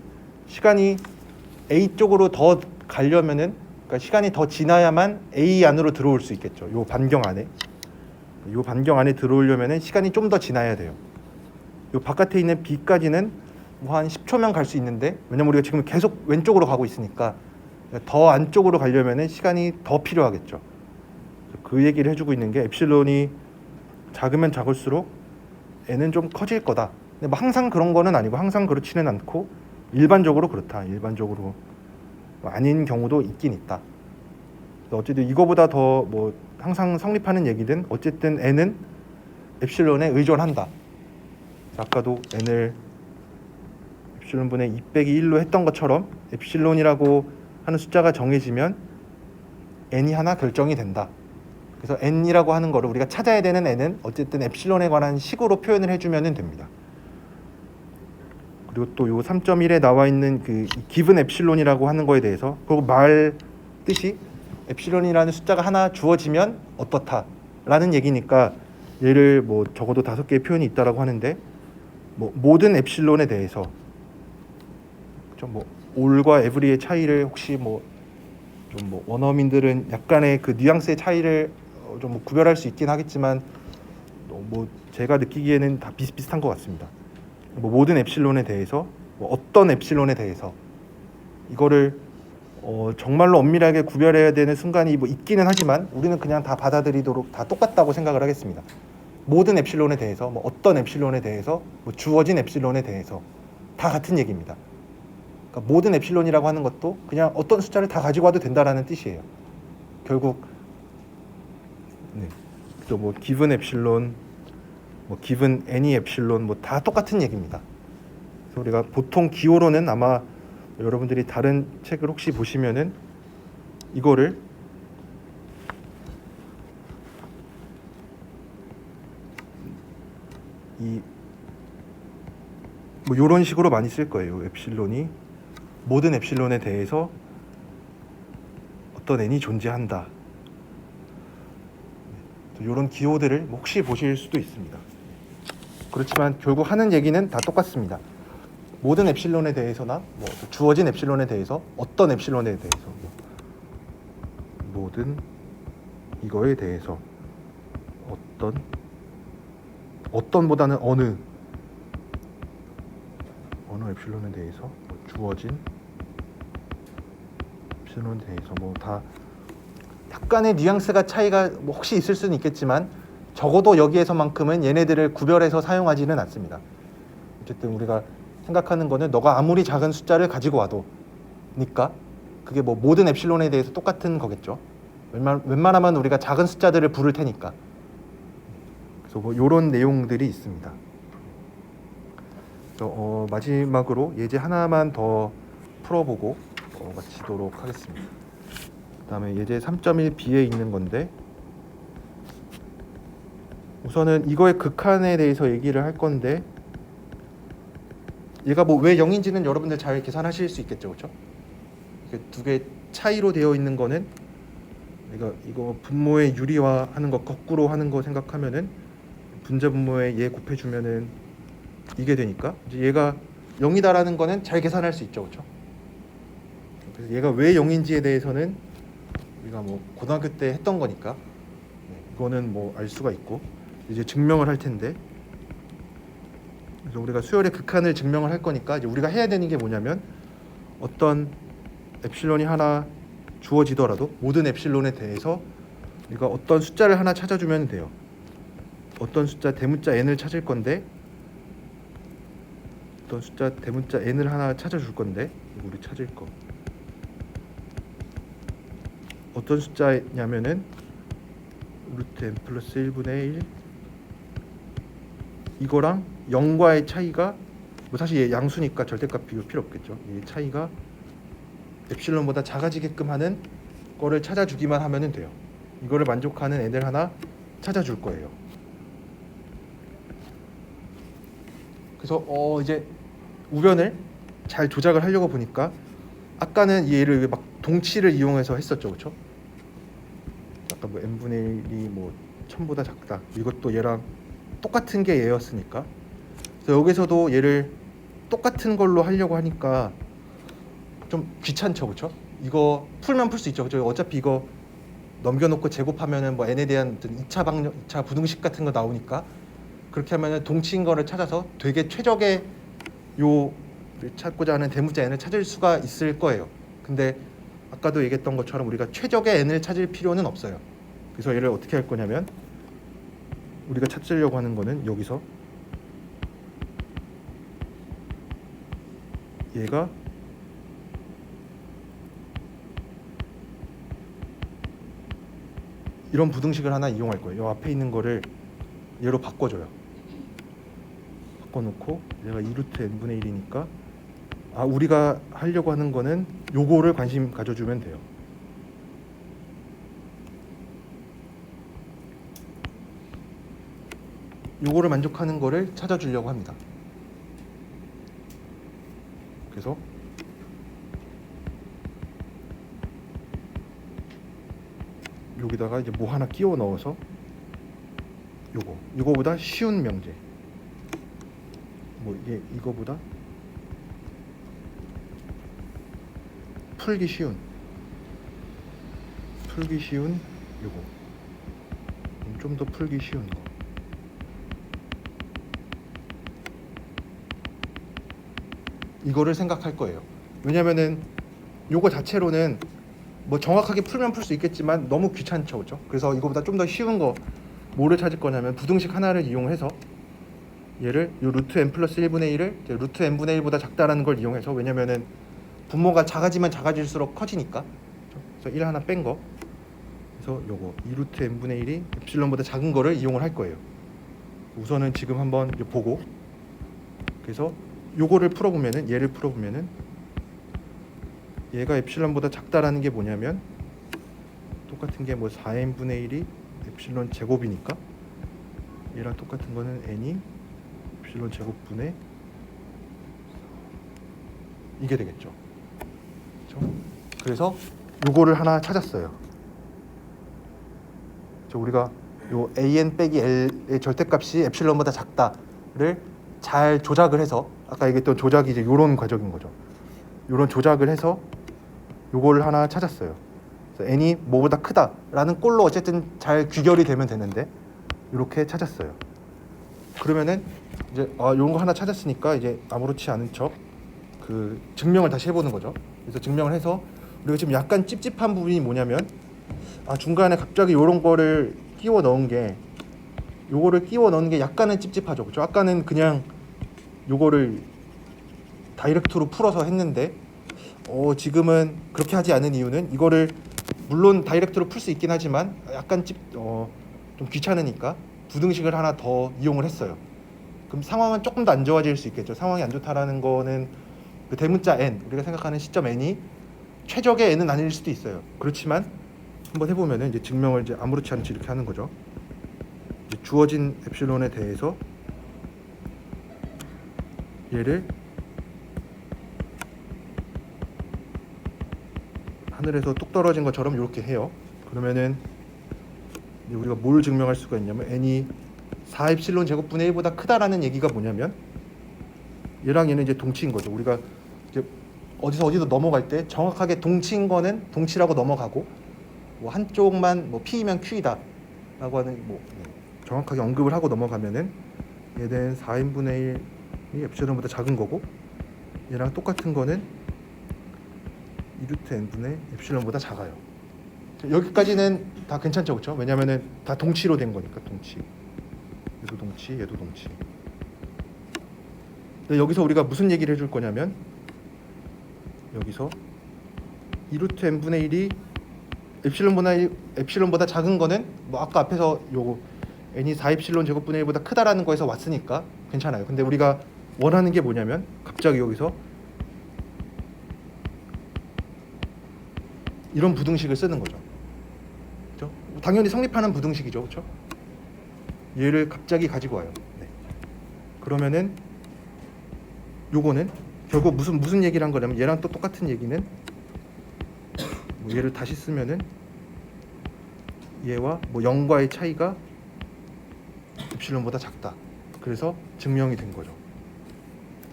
시간이 A 쪽으로 더 가려면은, 그러니까 시간이 더 지나야만 A 안으로 들어올 수 있겠죠. 요 반경 안에. 요 반경 안에 들어오려면은 시간이 좀 더 지나야 돼요. 요 바깥에 있는 B까지는 뭐 한 10초면 갈 수 있는데, 왜냐면 우리가 지금 계속 왼쪽으로 가고 있으니까 더 안쪽으로 가려면은 시간이 더 필요하겠죠. 그 얘기를 해주고 있는 게 엡실론이 작으면 작을수록 n은 좀 커질 거다. 근데 뭐 항상 그런 거는 아니고, 항상 그렇지는 않고 일반적으로 그렇다. 일반적으로 아닌 경우도 있긴 있다. 어쨌든 이거보다 더 뭐 항상 성립하는 얘기든 어쨌든 n은 엡실론에 의존한다. 아까도 n을 엡실론분의 2 빼기 1로 했던 것처럼 엡실론이라고 하는 숫자가 정해지면 n이 하나 결정이 된다. 그래서 n이라고 하는 거를 우리가 찾아야 되는 n은 어쨌든 엡실론에 관한 식으로 표현을 해주면 됩니다. 그리고 또 요 3.1에 나와 있는 그 기분 엡실론이라고 하는 거에 대해서, 그리고 말 뜻이 엡실론이라는 숫자가 하나 주어지면 어떻다라는 얘기니까 얘를 뭐 적어도 5개의 표현이 있다라고 하는데, 뭐 모든 엡실론에 대해서 좀 뭐 올과 에브리의 차이를 혹시 뭐 좀 뭐 원어민들은 약간의 그 뉘앙스의 차이를 좀 뭐 구별할 수 있긴 하겠지만, 뭐 제가 느끼기에는 다 비슷비슷한 것 같습니다. 뭐 모든 엡실론에 대해서, 뭐 어떤 엡실론에 대해서, 이거를 정말로 엄밀하게 구별해야 되는 순간이 뭐 있기는 하지만 우리는 그냥 다 받아들이도록 다 똑같다고 생각을 하겠습니다. 모든 엡실론에 대해서, 뭐 어떤 엡실론에 대해서, 뭐 주어진 엡실론에 대해서 다 같은 얘기입니다. 그러니까 모든 엡실론이라고 하는 것도 그냥 어떤 숫자를 다 가지고 와도 된다라는 뜻이에요. 결국 또 뭐 기분 엡실론, 뭐 기분 애니 엡실론, 뭐 다 똑같은 얘기입니다. 그래서 우리가 보통 기호로는, 아마 여러분들이 다른 책을 혹시 보시면은 이거를 이 뭐 이런 식으로 많이 쓸 거예요. 엡실론이 모든 엡실론에 대해서 어떤 n이 존재한다. 이런 기호들을 혹시 보실 수도 있습니다. 그렇지만 결국 하는 얘기는 다 똑같습니다. 모든 엡실론에 대해서나 뭐 주어진 엡실론에 대해서, 어떤 엡실론에 대해서, 모든 이거에 대해서, 어떤보다는 어느 엡실론에 대해서, 뭐 주어진 엡실론에 대해서, 뭐 다 약간의 뉘앙스가 차이가 뭐 혹시 있을 수는 있겠지만 적어도 여기에서만큼은 얘네들을 구별해서 사용하지는 않습니다. 어쨌든 우리가 생각하는 거는 너가 아무리 작은 숫자를 가지고 와도니까 그게 뭐 모든 엡실론에 대해서 똑같은 거겠죠. 웬만하면 우리가 작은 숫자들을 부를 테니까. 그래서 뭐 이런 내용들이 있습니다. 그래서 마지막으로 예제 하나만 더 풀어보고 마치도록 하겠습니다. 그다음에 예제 3.1b에 있는 건데, 우선은 이거의 극한에 대해서 얘기를 할 건데, 얘가 뭐 왜 0인지는 여러분들 잘 계산하실 수 있겠죠, 그렇죠? 두 개 차이로 되어 있는 거는, 이거 분모의 유리화하는 거 거꾸로 하는 거 생각하면은 분자 분모에 얘 곱해주면은 이게 되니까 이제 얘가 0이다라는 거는 잘 계산할 수 있죠, 그렇죠? 그래서 얘가 왜 0인지에 대해서는 우리가 뭐 고등학교 때 했던 거니까 이거는 뭐 알 수가 있고, 이제 증명을 할 텐데, 그래서 우리가 수열의 극한을 증명을 할 거니까 이제 우리가 해야 되는 게 뭐냐면, 어떤 엡실론이 하나 주어지더라도 모든 엡실론에 대해서 우리가 어떤 숫자를 하나 찾아주면 돼요. 어떤 숫자 대문자 n을 찾을 건데, 어떤 숫자 대문자 n을 하나 찾아줄 건데, 이거 우리 찾을 거 어떤 숫자냐면은 루트 n 플러스 1분의 1, 이거랑 0과의 차이가, 뭐 사실 얘 양수니까 절대값 비율 필요 없겠죠. 이 차이가 엡실론보다 작아지게끔 하는 거를 찾아주기만 하면 돼요. 이거를 만족하는 n을 하나 찾아줄 거예요. 그래서 이제 우변을 잘 조작을 하려고 보니까, 아까는 얘를 막 동치를 이용해서 했었죠, 그렇죠? 아까 뭐 n분의 1이 뭐 1000보다 작다, 이것도 얘랑 똑같은 게 얘였으니까. 그래서 여기서도 얘를 똑같은 걸로 하려고 하니까 좀 귀찮죠, 그렇죠? 이거 풀면 풀 수 있죠, 그렇죠? 어차피 이거 넘겨놓고 제곱하면은 뭐 n에 대한 2차 방정, 2차 부등식 같은 거 나오니까 그렇게 하면은 동치인 거를 찾아서 되게 최적의 요 찾고자 하는 대문자 n을 찾을 수가 있을 거예요. 근데 아까도 얘기했던 것처럼 우리가 최적의 n을 찾을 필요는 없어요. 그래서 얘를 어떻게 할 거냐면 우리가 찾으려고 하는 거는 여기서 얘가 이런 부등식을 하나 이용할 거예요. 이 앞에 있는 거를 얘로 바꿔줘요. 바꿔놓고 얘가 2루트 n분의 1이니까 우리가 하려고 하는 거는 요거를 관심 가져주면 돼요. 요거를 만족하는 거를 찾아주려고 합니다. 그래서 여기다가 이제 뭐 하나 끼워 넣어서 요거보다 쉬운 명제, 뭐 이게 이거보다 풀기 쉬운 요거, 좀 더 풀기 쉬운 거, 이거를 생각할 거예요. 왜냐면은 요거 자체로는 뭐 정확하게 풀면 풀 수 있겠지만 너무 귀찮죠, 그렇죠? 그래서 이거보다 좀 더 쉬운 거 뭐를 찾을 거냐면 부등식 하나를 이용해서 얘를 요 루트 n 플러스 1분의 1을 루트 n분의 1보다 작다라는 걸 이용해서, 왜냐면은 분모가 작아지면 작아질수록 커지니까, 그래서 1 하나 뺀 거, 그래서 요거 2루트 n분의 1이 엡실론보다 작은 거를 이용을 할 거예요. 우선은 지금 한번 보고, 그래서 요거를 풀어보면은, 얘를 풀어보면은 얘가 엡실론보다 작다라는 게 뭐냐면 똑같은 게 뭐 4n분의 1이 엡실론 제곱이니까 얘랑 똑같은 거는 n이 엡실론 제곱분의 이게 되겠죠. 그렇죠? 그래서 요거를 하나 찾았어요. 우리가 요 an 빼기 l의 절대값이 엡실론보다 작다를 잘 조작을 해서, 아까 얘기했던 조작이 이제 요런 과정인 거죠. 요런 조작을 해서 요거를 하나 찾았어요. 그래서 n이 뭐보다 크다라는 꼴로 어쨌든 잘 귀결이 되면 되는데 이렇게 찾았어요. 그러면은 이제 요런 거 하나 찾았으니까 이제 아무렇지 않은 척 그 증명을 다시 해보는 거죠. 그래서 증명을 해서 우리가 지금 약간 찝찝한 부분이 뭐냐면 중간에 갑자기 요런 거를 끼워 넣은 게, 요거를 끼워 넣는 게 약간은 찝찝하죠, 그렇죠? 아까는 그냥 요거를 다이렉트로 풀어서 했는데 지금은 그렇게 하지 않은 이유는, 이거를 물론 다이렉트로 풀 수 있긴 하지만 약간 좀 귀찮으니까 부등식을 하나 더 이용을 했어요. 그럼 상황은 조금 더 안 좋아질 수 있겠죠. 상황이 안 좋다라는 거는 그 대문자 n, 우리가 생각하는 시점 n이 최적의 n은 아닐 수도 있어요. 그렇지만 한번 해보면은 이제 증명을 이제 아무렇지 않지 이렇게 하는 거죠. 이제 주어진 엡실론에 대해서 얘를 하늘에서 뚝 떨어진 것처럼 이렇게 해요. 그러면은 이제 우리가 뭘 증명할 수가 있냐면 n이 4엡실론 제곱분의 1보다 크다라는 얘기가 뭐냐면 얘랑 얘는 이제 동치인 거죠. 우리가 이제 어디서 넘어갈 때 정확하게 동치인 거는 동치라고 넘어가고, 뭐 한쪽만 뭐 P이면 Q이다라고 하는 뭐 정확하게 언급을 하고 넘어가면은 얘는 4n분의 1이 엡실론보다 작은 거고, 얘랑 똑같은 거는 2루트 n분의 엡실론보다 작아요. 여기까지는 다 괜찮죠, 그렇죠? 왜냐면은 다 동치로 된 거니까. 동치, 얘도 동치, 얘도 동치. 근데 여기서 우리가 무슨 얘기를 해줄 거냐면, 여기서 2루트 n분의 1이 엡실론보다 작은 거는 뭐 아까 앞에서 요거 n이 4엡실론 제곱분의 1보다 크다라는 거에서 왔으니까 괜찮아요. 근데 우리가 원하는 게 뭐냐면 갑자기 여기서 이런 부등식을 쓰는 거죠. 그렇죠? 당연히 성립하는 부등식이죠, 그렇죠? 얘를 갑자기 가지고 와요. 네. 그러면은 요거는 결국 무슨 얘기를 한 거냐면, 얘랑 또 똑같은 얘기는 뭐 얘를 다시 쓰면은 얘와 뭐 0과의 차이가 입실론보다 작다. 그래서 증명이 된 거죠.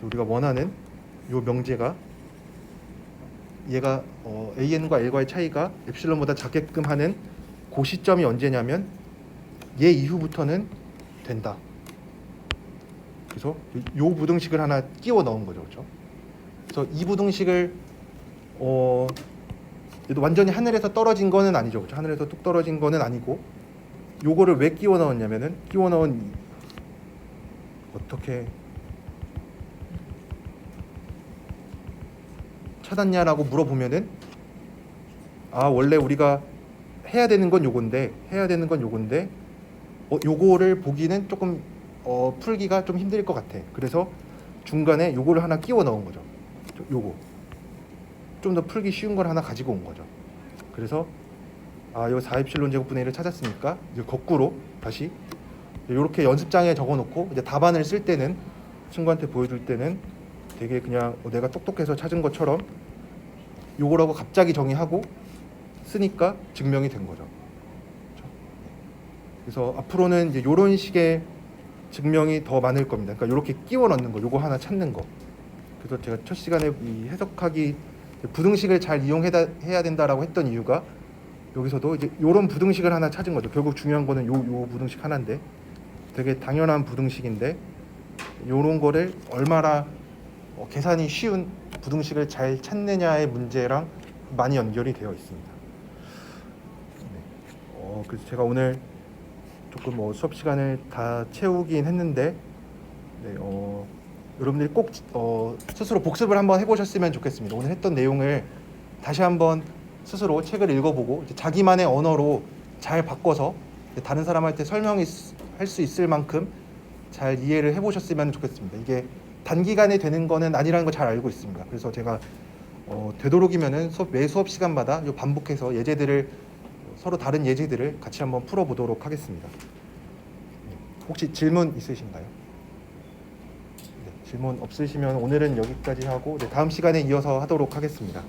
우리가 원하는 요 명제가 얘가 AN과 L과의 차이가 엡실론보다 작게끔 하는 그 시점이 언제냐면 얘 이후부터는 된다. 그래서 요 부등식을 하나 끼워 넣은 거죠. 그렇죠? 그래서 이 부등식을 얘도 완전히 하늘에서 떨어진 거는 아니죠. 그렇죠? 하늘에서 뚝 떨어진 거는 아니고 요거를 왜 끼워 넣었냐면은 끼워 넣은 어떻게 찾았냐라고 물어보면은 원래 우리가 해야 되는 건 요건데 요거를 보기는 조금 풀기가 좀 힘들 것 같아. 그래서 중간에 요거를 하나 끼워 넣은 거죠. 요거 좀 더 풀기 쉬운 걸 하나 가지고 온 거죠. 그래서 요 4엡실론 제곱분의 1을 찾았으니까 이제 거꾸로 다시 이렇게 연습장에 적어놓고 이제 답안을 쓸 때는 친구한테 보여줄 때는 되게 그냥 내가 똑똑해서 찾은 것처럼 요거라고 갑자기 정의하고 쓰니까 증명이 된 거죠. 그렇죠? 그래서 앞으로는 이제 요런 식의 증명이 더 많을 겁니다. 그러니까 이렇게 끼워 넣는 거, 요거 하나 찾는 거. 그래서 제가 첫 시간에 이 해석하기 부등식을 잘 이용해야 된다라고 했던 이유가 여기서도 이제 요런 부등식을 하나 찾은 거죠. 결국 중요한 거는 요 부등식 하나인데 되게 당연한 부등식인데 요런 거를 얼마나 계산이 쉬운 부등식을 잘 찾느냐의 문제랑 많이 연결이 되어 있습니다. 네. 그래서 제가 오늘 조금 수업 시간을 다 채우긴 했는데 네, 여러분들이 꼭 스스로 복습을 한번 해보셨으면 좋겠습니다. 오늘 했던 내용을 다시 한번 스스로 책을 읽어보고 이제 자기만의 언어로 잘 바꿔서 다른 사람한테 설명할 수 있을 만큼 잘 이해를 해보셨으면 좋겠습니다. 이게 단기간에 되는 거는 아니라는 걸 잘 알고 있습니다. 그래서 제가 되도록이면은 매 수업 시간마다 요 반복해서 예제들을 서로 다른 예제들을 같이 한번 풀어보도록 하겠습니다. 혹시 질문 있으신가요? 네, 질문 없으시면 오늘은 여기까지 하고 다음 시간에 이어서 하도록 하겠습니다.